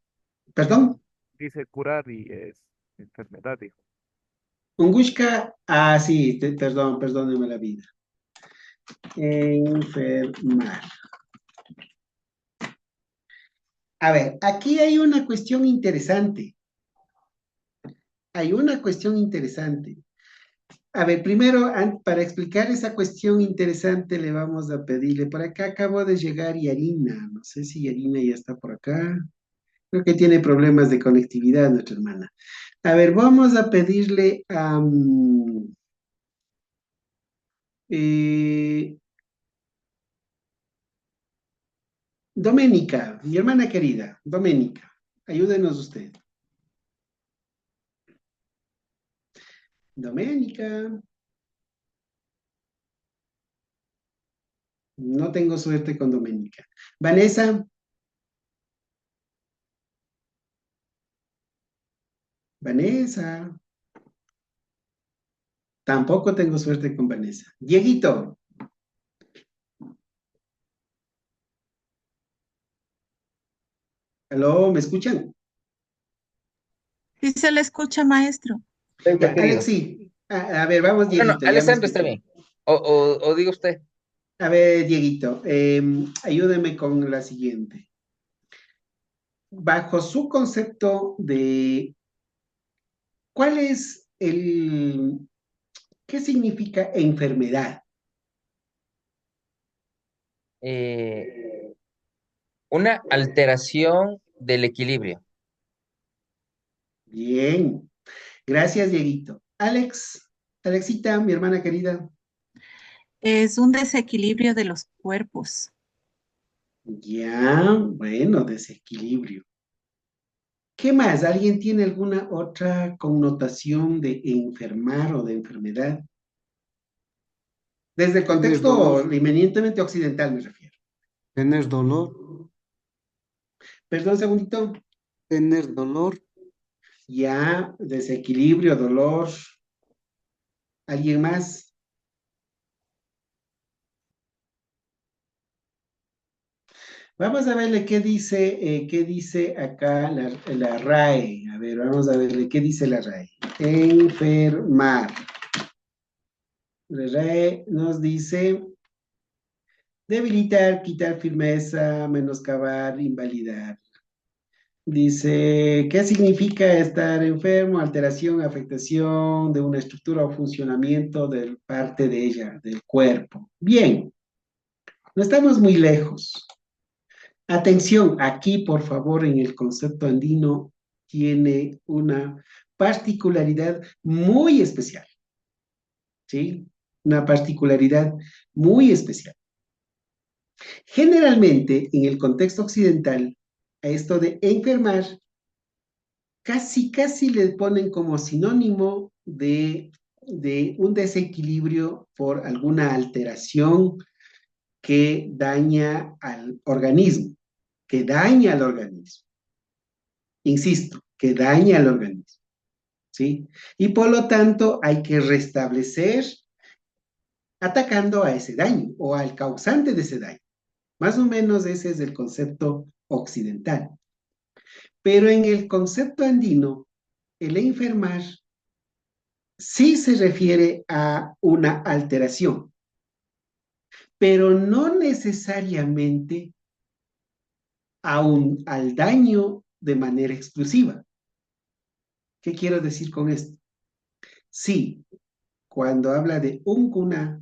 ¿Perdón? Dice curar y es enfermedad, dijo. Ungushka, sí, perdón, perdóneme la vida. Enfermar. A ver, aquí hay una cuestión interesante. Hay una cuestión interesante. A ver, primero, para explicar esa cuestión interesante, le vamos a pedirle, por acá acabó de llegar Yarina, no sé si Yarina ya está por acá, creo que tiene problemas de conectividad nuestra hermana. A ver, vamos a pedirle a Doménica, mi hermana querida, Doménica, ayúdenos usted. Doménica, no tengo suerte con Doménica. Vanessa, Vanessa. Tampoco tengo suerte con Vanessa. Dieguito. ¿Aló? ¿Me escuchan? Sí se le escucha, maestro. Ya, Querido. Alexi. A ver, vamos, Bueno, Dieguito, ya me Alessandro está escucho. bien. O diga usted. A ver, Dieguito, ayúdeme con la siguiente. Bajo su concepto de ¿cuál es qué significa enfermedad? Una alteración del equilibrio. Bien, gracias, Dieguito. Alexita, mi hermana querida. Es un desequilibrio de los cuerpos. Ya, bueno, desequilibrio. ¿Qué más? ¿Alguien tiene alguna otra connotación de enfermar o de enfermedad? Desde el Tener contexto dolor, eminentemente occidental me refiero. tener dolor, Perdón, un segundito. tener dolor, Ya, desequilibrio, dolor. ¿Alguien más? Vamos a verle qué dice acá la RAE. A ver, vamos a verle qué dice la RAE. Enfermar. La RAE nos dice debilitar, quitar firmeza, menoscabar, invalidar. Dice, ¿qué significa estar enfermo? Alteración, afectación de una estructura o funcionamiento de parte de ella, del cuerpo. Bien, no estamos muy lejos. Atención, aquí por favor en el concepto andino tiene una particularidad muy especial, ¿sí? Una particularidad muy especial. Generalmente en el contexto occidental, a esto de enfermar, casi le ponen como sinónimo de un desequilibrio por alguna alteración que daña al organismo, que daña al organismo. Insisto, que daña al organismo, ¿sí? Y por lo tanto hay que restablecer atacando a ese daño o al causante de ese daño. Más o menos ese es el concepto occidental. Pero en el concepto andino, el enfermar sí se refiere a una alteración, pero no necesariamente al daño de manera exclusiva. ¿Qué quiero decir con esto? Sí, cuando habla de un guna,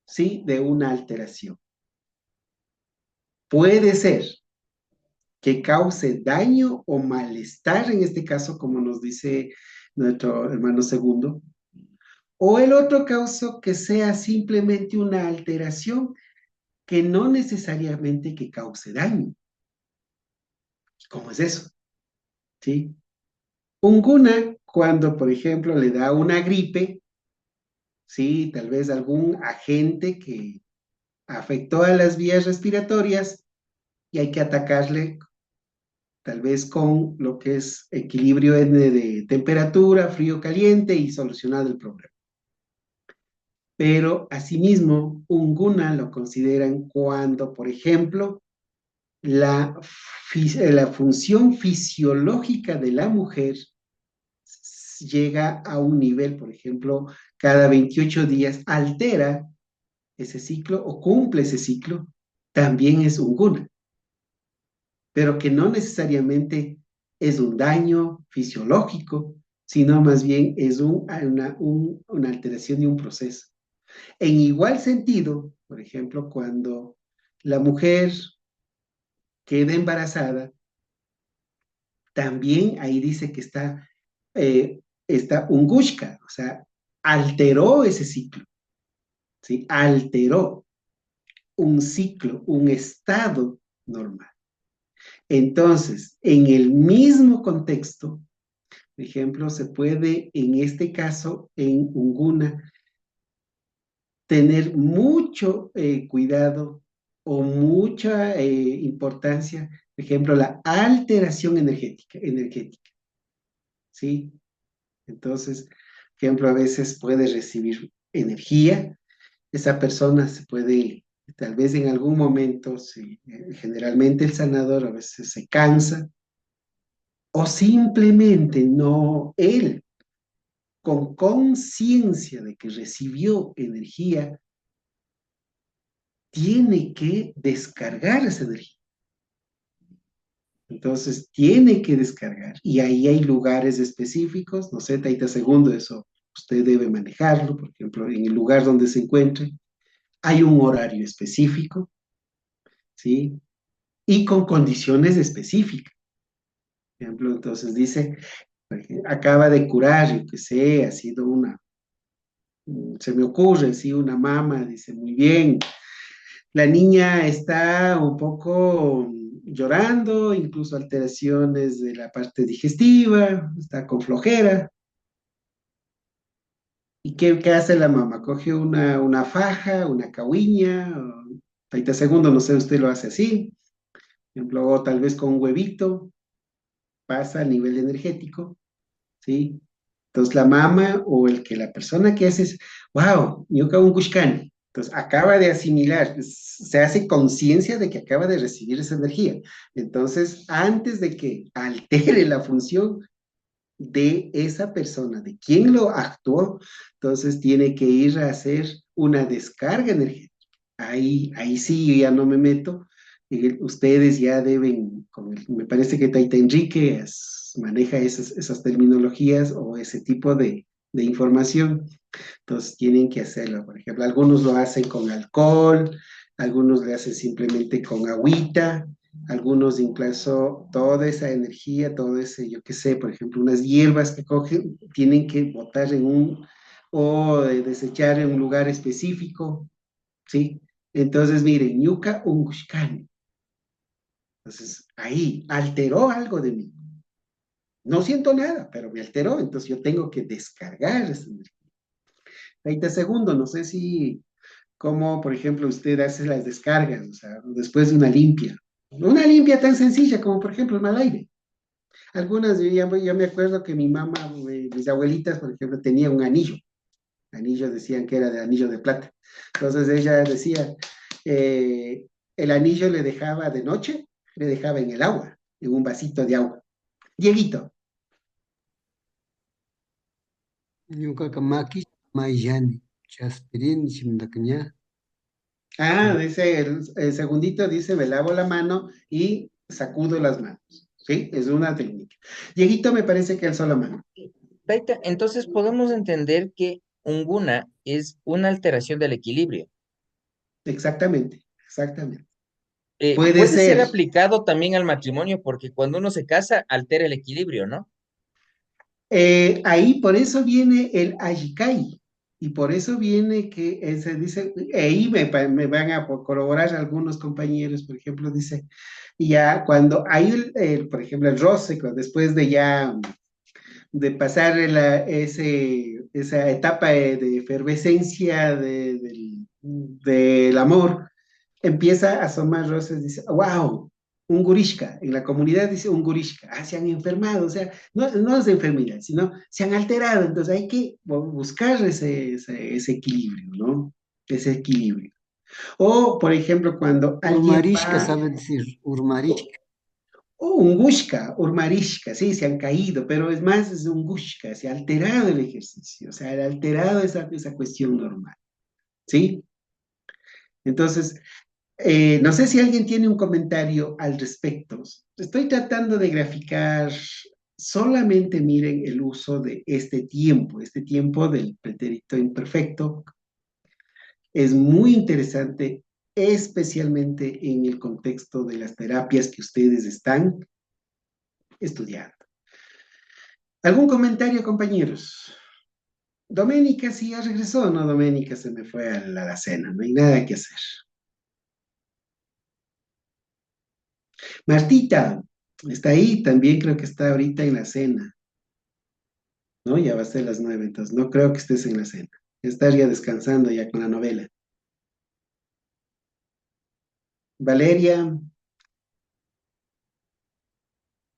sí, de una alteración. Puede ser que cause daño o malestar, en este caso, como nos dice nuestro hermano segundo, o el otro caso que sea simplemente una alteración que no necesariamente que cause daño. ¿Cómo es eso? ¿Sí? Un guna, cuando por ejemplo le da una gripe, ¿sí? Tal vez algún agente que afectó a las vías respiratorias y hay que atacarle tal vez con lo que es equilibrio de temperatura, frío, caliente y solucionar el problema. Pero asimismo, un guna lo consideran cuando, por ejemplo, la función fisiológica de la mujer llega a un nivel, por ejemplo, cada 28 días altera ese ciclo o cumple ese ciclo, también es un guna, pero que no necesariamente es un daño fisiológico, sino más bien es una alteración de un proceso. En igual sentido, por ejemplo, cuando la mujer queda embarazada, también ahí dice que está ungushka, o sea, alteró ese ciclo, ¿sí? Alteró un ciclo, un estado normal. Entonces, en el mismo contexto, por ejemplo, se puede, en este caso, en Unguna, tener mucho cuidado o mucha importancia, por ejemplo, la alteración energética, ¿sí? Entonces, por ejemplo, a veces puede recibir energía, esa persona se puede, tal vez en algún momento, sí, generalmente el sanador a veces se cansa, o simplemente no, él, con conciencia de que recibió energía, tiene que descargar esa energía. Entonces, tiene que descargar. Y ahí hay lugares específicos, no sé, 30 segundos, eso usted debe manejarlo, por ejemplo, en el lugar donde se encuentre. Hay un horario específico, ¿sí? Y con condiciones específicas. Por ejemplo, entonces dice, acaba de curar, yo qué sé, ha sido se me ocurre, sí, una mama, dice, muy bien, la niña está un poco llorando, incluso alteraciones de la parte digestiva, está con flojera. ¿Y qué hace la mamá? Coge una faja, una cahuiña, 30 segundos, no sé, usted lo hace así, por ejemplo, o tal vez con un huevito, pasa a nivel energético, ¿sí? Entonces la mama o la persona que hace es, wow, yo acabo un Kushkan. Entonces acaba de asimilar, se hace conciencia de que acaba de recibir esa energía. Entonces, antes de que altere la función de esa persona, de quien lo actuó, entonces tiene que ir a hacer una descarga energética. Ahí sí yo ya no me meto, Ustedes ya deben, me parece que Taita Enrique maneja esas terminologías o ese tipo de información. Entonces tienen que hacerlo. Por ejemplo, algunos lo hacen con alcohol, algunos le hacen simplemente con agüita, algunos incluso toda esa energía, todo ese, yo qué sé, por ejemplo, unas hierbas que cogen, tienen que botar o desechar en un lugar específico, ¿sí? Entonces, miren, Ñuka Ungushkani. Entonces, ahí alteró algo de mí. No siento nada, pero me alteró, entonces yo tengo que descargar esa energía. 20 segundos, no sé si, como por ejemplo usted hace las descargas, o sea, después de una limpia. Una limpia tan sencilla como por ejemplo el mal aire. Algunas, yo me acuerdo que mi mamá, mis abuelitas, por ejemplo, tenían un anillo. Anillo decían que era de anillo de plata. Entonces ella decía, eh, el anillo le dejaba de noche, le dejaba en el agua, en un vasito de agua. Dieguito. Ñuqaqa makish mayllani, chaspirini shimdacaña. Dice el segundito, dice, me lavo la mano y sacudo las manos. ¿Sí? Es una técnica. Dieguito me parece que alzó la mano. Taita, entonces podemos entender que un guna es una alteración del equilibrio. Exactamente, exactamente. Puede Puede ser ser. aplicado también al matrimonio porque cuando uno se casa altera el equilibrio, ¿no? Ahí por eso viene el ajikai. Y por eso viene que se dice, ahí me van a corroborar algunos compañeros, por ejemplo, dice, ya cuando hay, por ejemplo, el roce, después de ya de pasar esa etapa de efervescencia del amor, empieza a asomar roces, dice, wow, un gurishka, en la comunidad dice un gurishka, se han enfermado, o sea, no es de enfermedad, sino se han alterado, entonces hay que buscar ese equilibrio, ¿no? Ese equilibrio. O, por ejemplo, cuando alguien Urmarishka va, sabe decir, urmarishka. o un gushka, urmarishka, sí, se han caído, pero es más, es un gushka, se ha alterado el ejercicio, o sea, ha alterado esa cuestión normal, ¿sí? Entonces, no sé si alguien tiene un comentario al respecto. Estoy tratando de graficar, solamente miren el uso de este tiempo del pretérito imperfecto. Es muy interesante, especialmente en el contexto de las terapias que ustedes están estudiando. ¿Algún comentario, compañeros? Doménica sí ya regresó, ¿no? Doménica se me fue a la cena, no hay nada que hacer. Martita, está ahí, también creo que está ahorita en la cena, ¿no? Ya va a ser las 9, entonces no creo que estés en la cena. Estaría descansando ya con la novela. Valeria,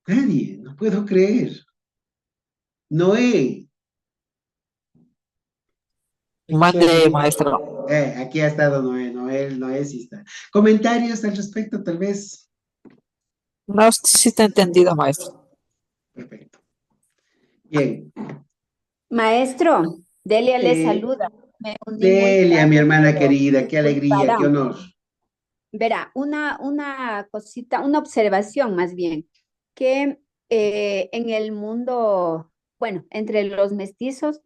nadie, no puedo creer. Noé, Mande, maestro. aquí ha estado Noé, Noé sí está. Comentarios al respecto, tal vez. No sé si te he entendido, maestro. Perfecto. Bien. Maestro, Delia le Eh, saluda. Me uní muy Delia, mi tarde, hermana pero querida, qué alegría, qué disculparán. honor. Verá, una cosita, una observación más bien, que en el mundo, bueno, entre los mestizos,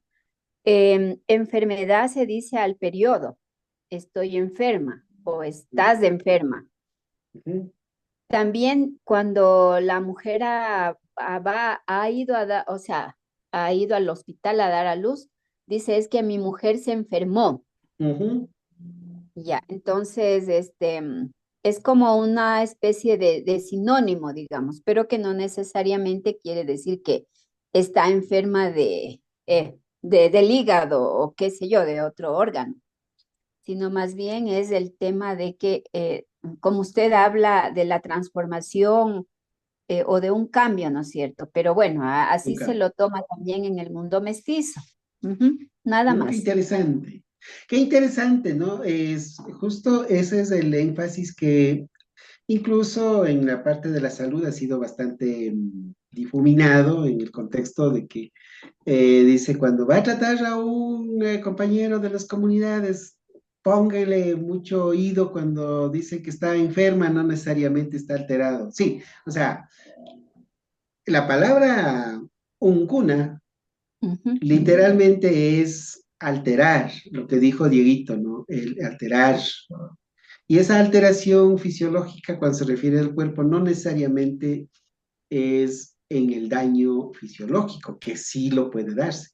enfermedad se dice al periodo, estoy enferma o estás enferma. Ujú. También cuando la mujer ha ido o sea, ha ido al hospital a dar a luz, dice es que mi mujer se enfermó. Ujú. Ya, entonces, es como una especie de sinónimo, digamos, pero que no necesariamente quiere decir que está enferma del hígado o qué sé yo, de otro órgano, sino más bien es el tema de que, como usted habla de la transformación o de un cambio, ¿no es cierto? Pero bueno, así se Nunca. lo toma también en el mundo mestizo. Ujú, nada Qué más. interesante. Qué interesante, ¿no? Es justo ese es el énfasis que incluso en la parte de la salud ha sido bastante difuminado en el contexto de que dice cuando va a tratar a un compañero de las comunidades, póngale mucho oído cuando dice que está enferma, no necesariamente está alterado. Sí, o sea, la palabra uncuna Ujú, literalmente es alterar, lo que dijo Dieguito, ¿no? El alterar. Y esa alteración fisiológica, cuando se refiere al cuerpo, no necesariamente es en el daño fisiológico, que sí lo puede darse,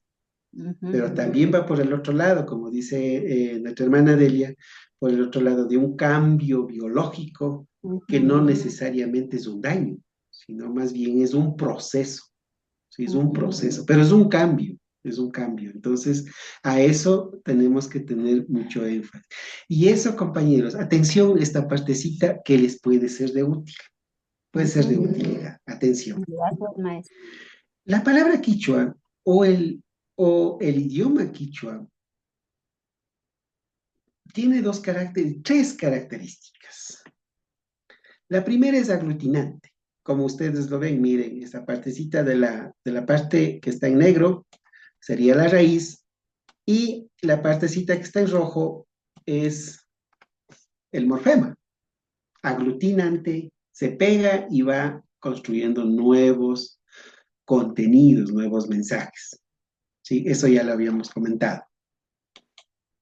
ujú, pero también va por el otro lado, como dice nuestra hermana Delia, por el otro lado de un cambio biológico que ujú, no necesariamente es un daño, sino más bien es un proceso, sí, es un ujú. proceso, pero es un cambio, es un cambio. Entonces, a eso tenemos que tener mucho énfasis. Y eso, compañeros, atención, esta partecita que les puede ser de útil, puede ser de Ujú. utilidad. Atención. Gracias, maestra. La palabra quichua o el idioma quichua tiene tres características. La primera es aglutinante. Como ustedes lo ven, miren, esta partecita de la parte que está en negro sería la raíz y la partecita que está en rojo es el morfema. Aglutinante, se pega y va construyendo nuevos contenidos, nuevos mensajes. ¿Sí? Eso ya lo habíamos comentado.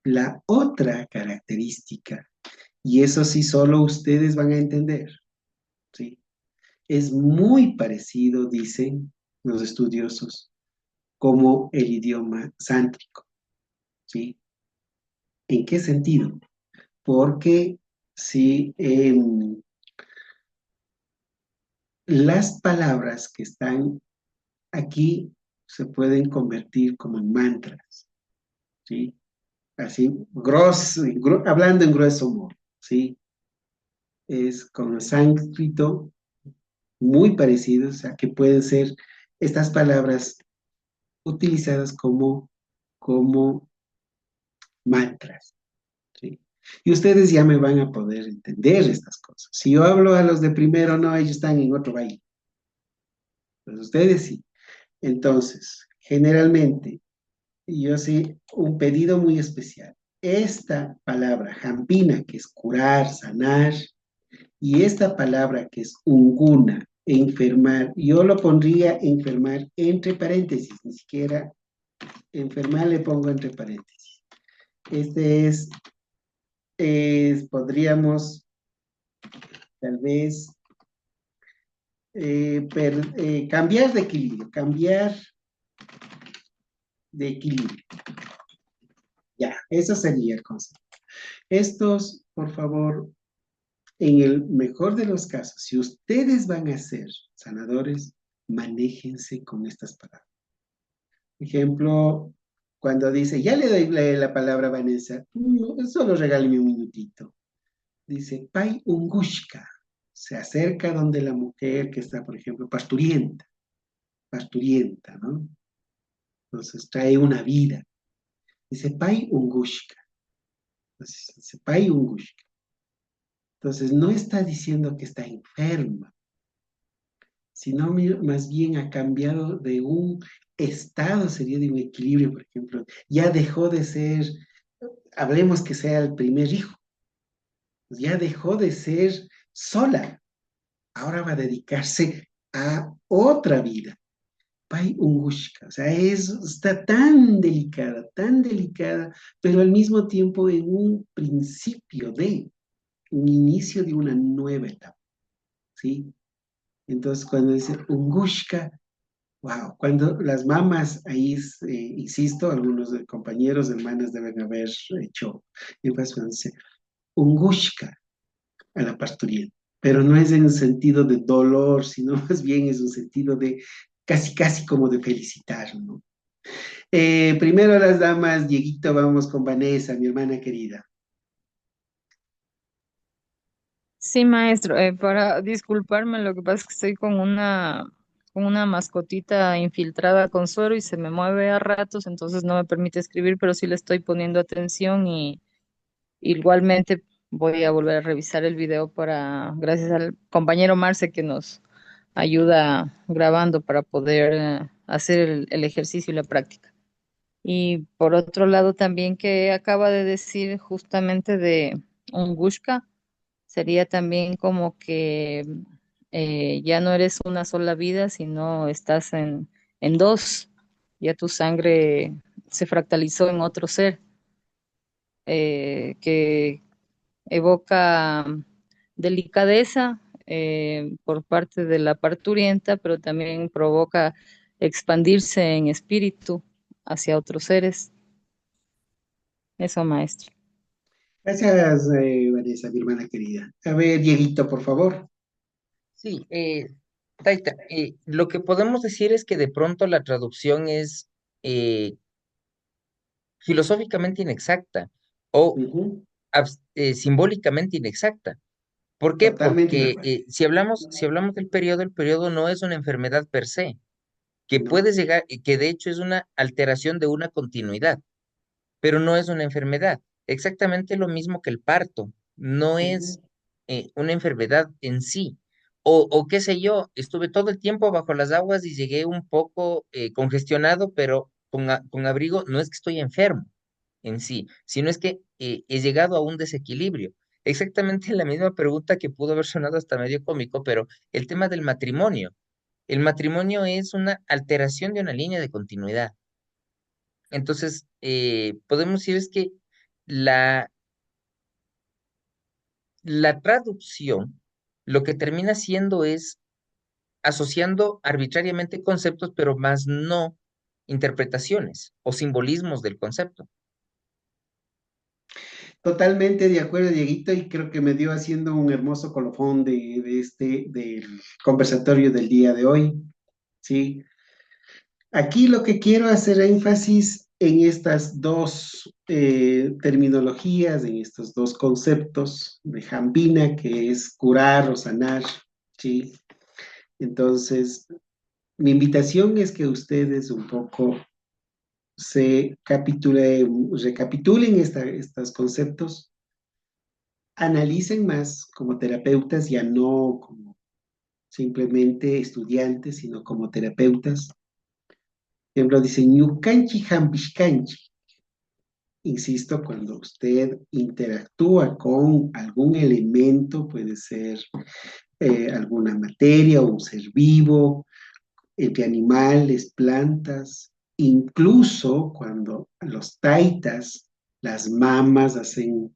La otra característica, y eso sí solo ustedes van a entender, ¿sí? Es muy parecido, dicen los estudiosos, como el idioma sántrico, ¿sí? ¿En qué sentido? Porque si las palabras que están aquí se pueden convertir como en mantras, ¿sí? Así, hablando en grueso modo, ¿sí? Es con el sánscrito muy parecidos, o sea, que pueden ser estas palabras utilizadas como mantras, ¿sí? Y ustedes ya me van a poder entender estas cosas. Si yo hablo a los de primero, no, ellos están en otro baile. Pues ustedes sí. Entonces, generalmente, yo sí, un pedido muy especial. Esta palabra, jampina, que es curar, sanar, y esta palabra que es unguna, enfermar, yo lo pondría enfermar entre paréntesis, ni siquiera enfermar le pongo entre paréntesis. Este podríamos tal vez cambiar de equilibrio. Ya, eso sería el concepto. Estos, por favor, en el mejor de los casos, si ustedes van a ser sanadores, manéjense con estas palabras. Ejemplo, cuando dice, ya le doy la palabra a Vanessa, no, solo regáleme un minutito. Dice, Pai Ungushka, se acerca donde la mujer que está, por ejemplo, parturienta, ¿no? Entonces trae una vida. Dice, Pai Ungushka. Entonces, dice, Pai Ungushka. Entonces, no está diciendo que está enferma, sino más bien ha cambiado de un estado, sería de un equilibrio, por ejemplo. Ya dejó de ser, hablemos que sea el primer hijo, ya dejó de ser sola, ahora va a dedicarse a otra vida. Pai Ungushka, o sea, está tan delicada, pero al mismo tiempo en un principio un inicio de una nueva etapa, ¿sí? Entonces, cuando dice Ungushka, wow, cuando las mamás, ahí, insisto, algunos compañeros, hermanas deben haber hecho énfasis cuando dice Ungushka a la parturienta, pero no es en el sentido de dolor, sino más bien es un sentido de casi como de felicitar, ¿no? Primero las damas, Dieguito, vamos con Vanessa, mi hermana querida. Sí, maestro, para disculparme, lo que pasa es que estoy con una mascotita infiltrada con suero y se me mueve a ratos, entonces no me permite escribir, pero sí le estoy poniendo atención y igualmente voy a volver a revisar el video gracias al compañero Marce que nos ayuda grabando para poder hacer el ejercicio y la práctica. Y por otro lado también que acaba de decir justamente de Ungushka, sería también como que ya no eres una sola vida, sino estás en dos. Ya tu sangre se fractalizó en otro ser que evoca delicadeza por parte de la parturienta, pero también provoca expandirse en espíritu hacia otros seres. Eso, maestro. Gracias, Vanessa, mi hermana querida. A ver, Dieguito, por favor. Sí, Taita, lo que podemos decir es que de pronto la traducción es eh, filosóficamente inexacta o Ujú, simbólicamente inexacta. ¿Por qué? totalmente de Porque acuerdo. si hablamos del periodo, el periodo no es una enfermedad per se, que No. puede llegar, que de hecho es una alteración de una continuidad, pero no es una enfermedad. Exactamente lo mismo que el parto, no es Ujú. una enfermedad en sí. O qué sé yo, estuve todo el tiempo bajo las aguas y llegué un poco congestionado, pero con abrigo, no es que estoy enfermo en sí, sino es que he llegado a un desequilibrio. Exactamente la misma pregunta que pudo haber sonado hasta medio cómico, pero el tema del matrimonio. El matrimonio es una alteración de una línea de continuidad. Entonces, podemos decir es que la, la traducción lo que termina siendo es asociando arbitrariamente conceptos, pero más no interpretaciones o simbolismos del concepto. Totalmente de acuerdo, Dieguito, y creo que me dio haciendo un hermoso colofón del conversatorio del día de hoy. Sí, aquí lo que quiero hacer énfasis en estas dos terminologías, en estos dos conceptos de Jambina, que es curar o sanar, ¿sí? Entonces, mi invitación es que ustedes un poco recapitulen estos conceptos, analicen más como terapeutas, ya no como simplemente estudiantes, sino como terapeutas. Por ejemplo, dice Ñukanchi Hambishkanchi. Insisto, cuando usted interactúa con algún elemento, puede ser alguna materia o un ser vivo, entre animales, plantas, incluso cuando los taitas, las mamas hacen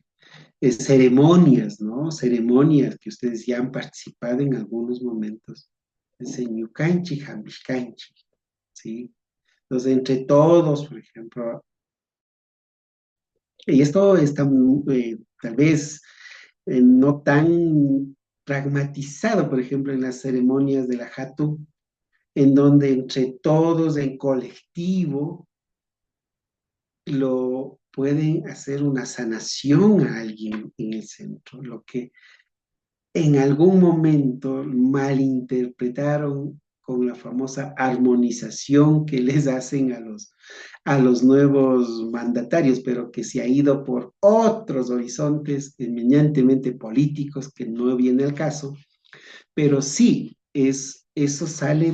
ceremonias, ¿no? Ceremonias que ustedes ya han participado en algunos momentos. Es en Yucanchi, Jambishkanchi, ¿sí? Entonces, entre todos, por ejemplo, y esto está tal vez no tan pragmatizado, por ejemplo, en las ceremonias de la Hatu, en donde entre todos en colectivo lo pueden hacer una sanación a alguien en el centro, lo que en algún momento malinterpretaron con la famosa armonización que les hacen a los nuevos mandatarios, pero que se ha ido por otros horizontes eminentemente políticos, que no viene al caso, pero sí, eso sale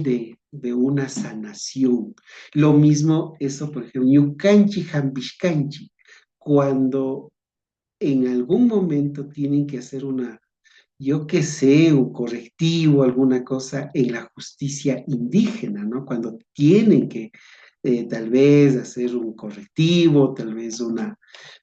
de una sanación. Lo mismo, eso, por ejemplo, Ñucanchi, Jambishkanchi, cuando en algún momento tienen que hacer yo qué sé, un correctivo, alguna cosa en la justicia indígena, ¿no? Cuando tienen que tal vez hacer un correctivo, tal vez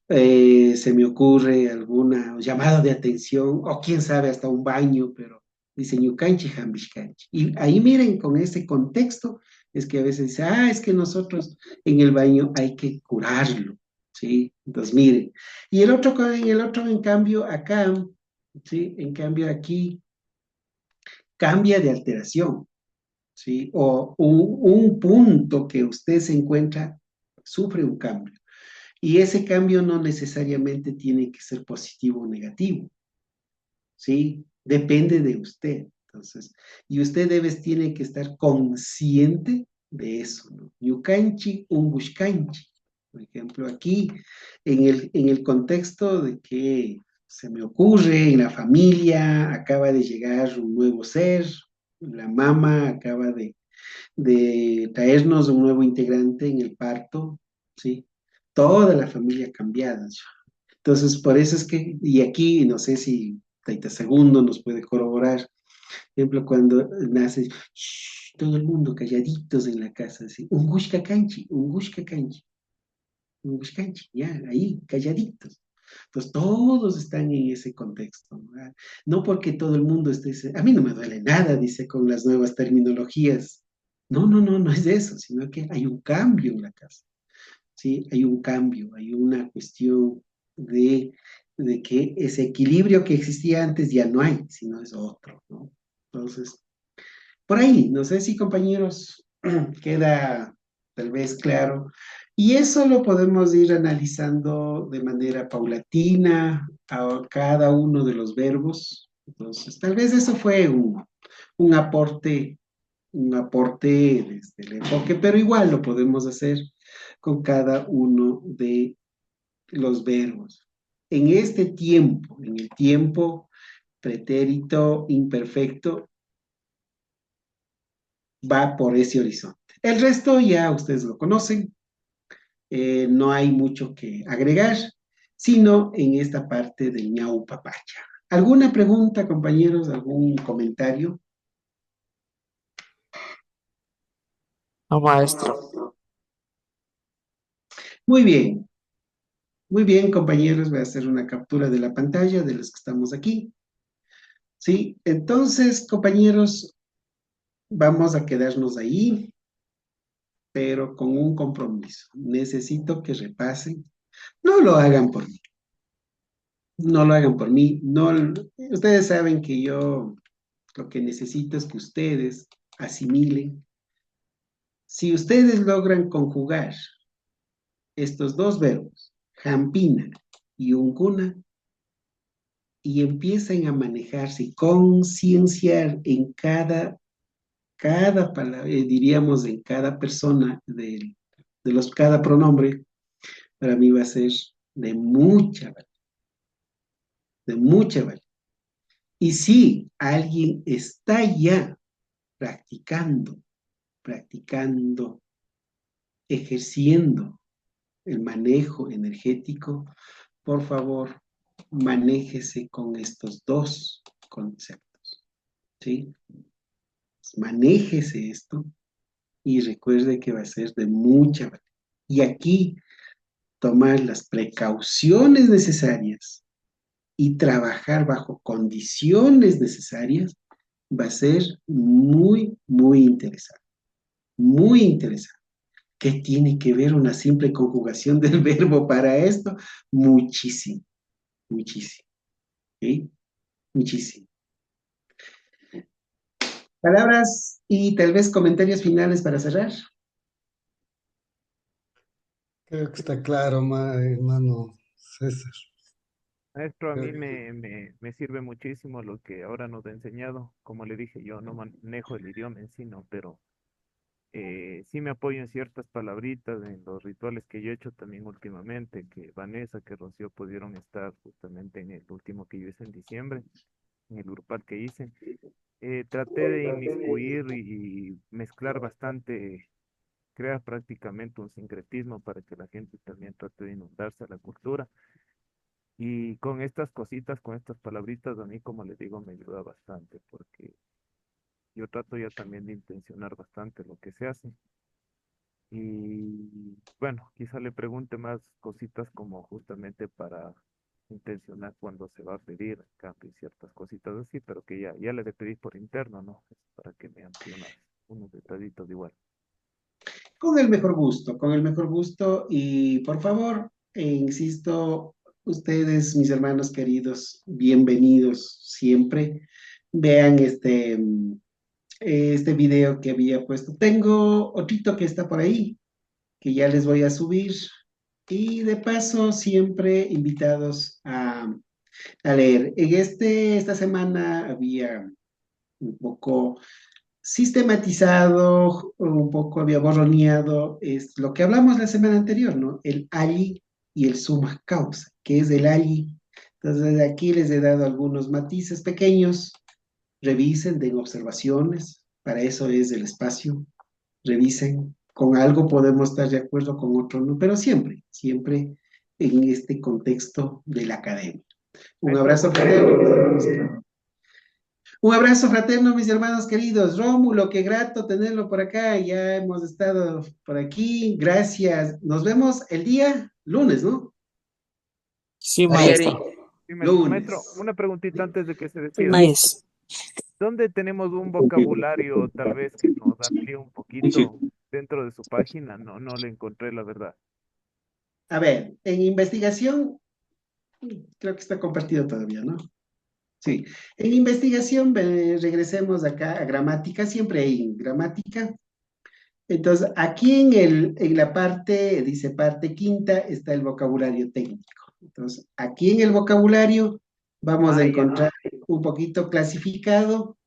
se me ocurre alguna llamada de atención, o quién sabe, hasta un baño, pero dice Ñucanchi, Jambishkanchi. Y ahí miren, con ese contexto, es que a veces dice, es que nosotros en el baño hay que curarlo, ¿sí? Entonces, miren. Y en cambio, acá, ¿sí? En cambio, aquí cambia de alteración, ¿sí? O un punto que usted se encuentra, sufre un cambio. Y ese cambio no necesariamente tiene que ser positivo o negativo, ¿sí? Depende de usted. Entonces, y usted tiene que estar consciente de eso, ¿no? Yukanchi, umbushkanchi. Por ejemplo, aquí, en el contexto de que se me ocurre, en la familia acaba de llegar un nuevo ser, la mamá acaba de traernos un nuevo integrante en el parto, ¿sí? Toda la familia cambiada. Entonces, por eso es que, y aquí, no sé si Taita Segundo nos puede corroborar, por ejemplo, cuando nace, shh, todo el mundo calladitos en la casa, así, un gushkanchi, ya, ahí, calladitos. Entonces, todos están en ese contexto, ¿no? No porque todo el mundo esté, a mí no me duele nada, dice con las nuevas terminologías. No, no, no, no es de eso, sino que hay un cambio en la casa. ¿Sí? Hay un cambio, hay una cuestión de, de que ese equilibrio que existía antes ya no hay, sino es otro, ¿no? Entonces, por ahí, no sé si compañeros queda tal vez claro. Y eso lo podemos ir analizando de manera paulatina a cada uno de los verbos. Entonces, tal vez eso fue un aporte desde el enfoque, pero igual lo podemos hacer con cada uno de los verbos. En este tiempo, en el tiempo pretérito imperfecto, va por ese horizonte. El resto ya ustedes lo conocen, no hay mucho que agregar, sino en esta parte del ñau papacha. ¿Alguna pregunta, compañeros? ¿Algún comentario? No, maestro. Muy bien, compañeros, voy a hacer una captura de la pantalla de los que estamos aquí. Sí, entonces, compañeros, vamos a quedarnos ahí, pero con un compromiso. Necesito que repasen. No lo hagan por mí. No lo hagan por mí. No, ustedes saben que yo lo que necesito es que ustedes asimilen. Si ustedes logran conjugar estos dos verbos, jampina y uncuna, y empiecen a manejarse y concienciar en cada palabra, diríamos en cada persona cada pronombre, para mí va a ser de mucha valía, de mucha valía. Y si alguien está ya practicando, practicando, ejerciendo el manejo energético, por favor, manéjese con estos dos conceptos, ¿sí? Manéjese esto y recuerde que va a ser de mucha valía. Y aquí tomar las precauciones necesarias y trabajar bajo condiciones necesarias va a ser muy, muy interesante. Muy interesante. ¿Qué tiene que ver una simple conjugación del verbo para esto? Muchísimo, muchísimo. ¿Sí? Muchísimo. Palabras y tal vez comentarios finales para cerrar. Creo que está claro, hermano César. Maestro, a Creo mí que me sirve muchísimo lo que ahora nos ha enseñado. Como le dije, yo no manejo el idioma en sí, no, pero sí me apoyo en ciertas palabritas, en los rituales que yo he hecho también últimamente, que Vanessa, que Rocío pudieron estar justamente en el último que yo hice en diciembre, en el grupal que hice. Traté de inmiscuir y mezclar bastante, crear prácticamente un sincretismo para que la gente también trate de inundarse a la cultura. Y con estas cositas, con estas palabritas, a mí, como les digo, me ayuda bastante, porque yo trato ya también de intencionar bastante lo que se hace. Y bueno, quizá le pregunte más cositas como justamente para intencionar cuando se va a pedir cambio y ciertas cositas así, pero que ya le de pedir por interno, ¿no? Es para que me amplíe unos detallitos igual. Con el mejor gusto y por favor, insisto, ustedes, mis hermanos queridos, bienvenidos siempre. Vean este video que había puesto. Tengo otro que está por ahí, que ya les voy a subir. Y de paso, siempre invitados a leer. Esta semana había un poco sistematizado, un poco había borroneado, es lo que hablamos la semana anterior, ¿no? El ali y el summa causa, que es el ali. Entonces, aquí les he dado algunos matices pequeños. Revisen, den observaciones. Para eso es el espacio. Revisen. con algo podemos estar de acuerdo, con otro no, pero siempre en este contexto de la academia. Un abrazo fraterno. Un abrazo fraterno, mis hermanos queridos. Rómulo, qué grato tenerlo por acá. Ya hemos estado por aquí. Gracias. Nos vemos el día lunes, ¿no? Sí, Ariari. maestro. Sí, maestro. Lunes. Maestro, una preguntita antes de que se despida. Yes. ¿Dónde tenemos un vocabulario tal vez que nos amplíe un poquito dentro de su página? No le encontré, la verdad. A ver, en investigación, creo que está compartido todavía, ¿no? Sí. En investigación, regresemos acá a gramática, siempre hay gramática. Entonces, aquí en la parte, dice parte quinta, está el vocabulario técnico. Entonces, aquí en el vocabulario vamos a encontrar un poquito clasificado,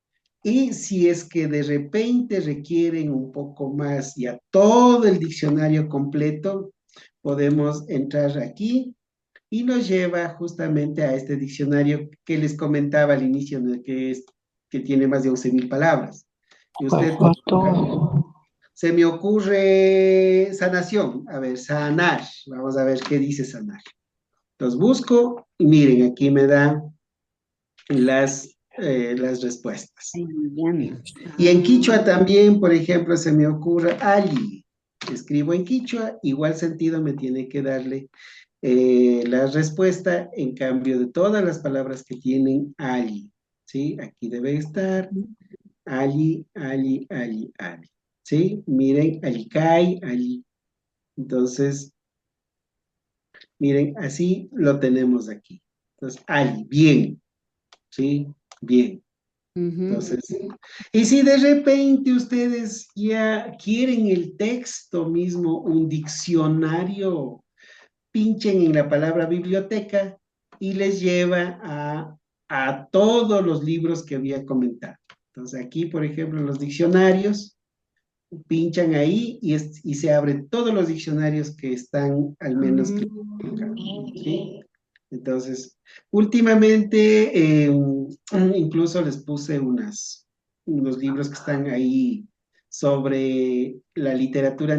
y si es que de repente requieren un poco más, ya todo el diccionario completo, podemos entrar aquí y nos lleva justamente a este diccionario que les comentaba al inicio, ¿no? Que tiene más de 11.000 palabras. Y usted, Perfecto. se me ocurre sanación. A ver, sanar. Vamos a ver qué dice sanar. Los busco y miren, aquí me da las respuestas. Y en quichua también, por ejemplo, se me ocurre ali. Escribo en quichua, igual sentido me tiene que darle la respuesta en cambio de todas las palabras que tienen ali. ¿Sí? Aquí debe estar ali, ali, ali, ali. ¿Sí? Miren, alicay, ali. Entonces, miren, así lo tenemos aquí. Entonces, ali, bien. ¿Sí? Bien. Entonces, y si de repente ustedes ya quieren el texto mismo, un diccionario, pinchen en la palabra biblioteca y les lleva a todos los libros que había comentado. Entonces, aquí, por ejemplo, los diccionarios, pinchan ahí y se abren todos los diccionarios que están al menos clasificados, ¿sí? Entonces, últimamente, incluso les puse unos libros que están ahí sobre la literatura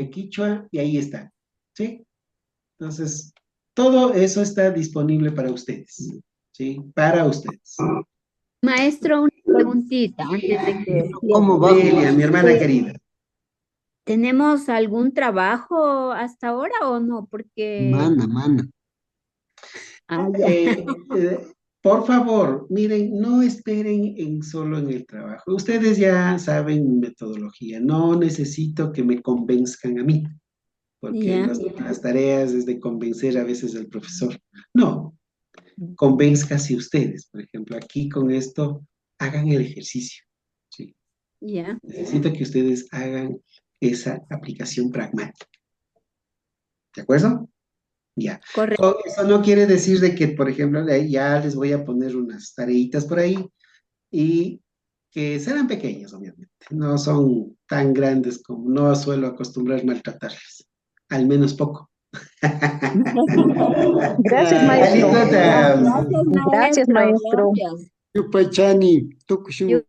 quichua, y ahí están, ¿sí? Entonces, todo eso está disponible para ustedes, ¿sí? Para ustedes. Maestro, una preguntita antes de que ¿Cómo va? Delia, mi hermana querida. ¿tenemos algún trabajo hasta ahora o no? Porque Mana. ya. Por favor, miren, no esperen solo en el trabajo. Ustedes ya saben mi metodología. No necesito que me convenzcan a mí, porque Ya. las tareas es de convencer a veces al profesor. No, convénzcase ustedes. Por ejemplo, aquí con esto, hagan el ejercicio. ¿Sí? Ya. Necesito que ustedes hagan esa aplicación pragmática. ¿De acuerdo? Ya. Correcto. Eso no quiere decir de que, por ejemplo, ya les voy a poner unas tareitas por ahí y que serán pequeñas, obviamente. No son tan grandes como no suelo acostumbrar maltratarles. Al menos poco. Gracias, maestro. Alito, Gracias, Gracias, maestro. Gracias. Yupaychani, tukushun.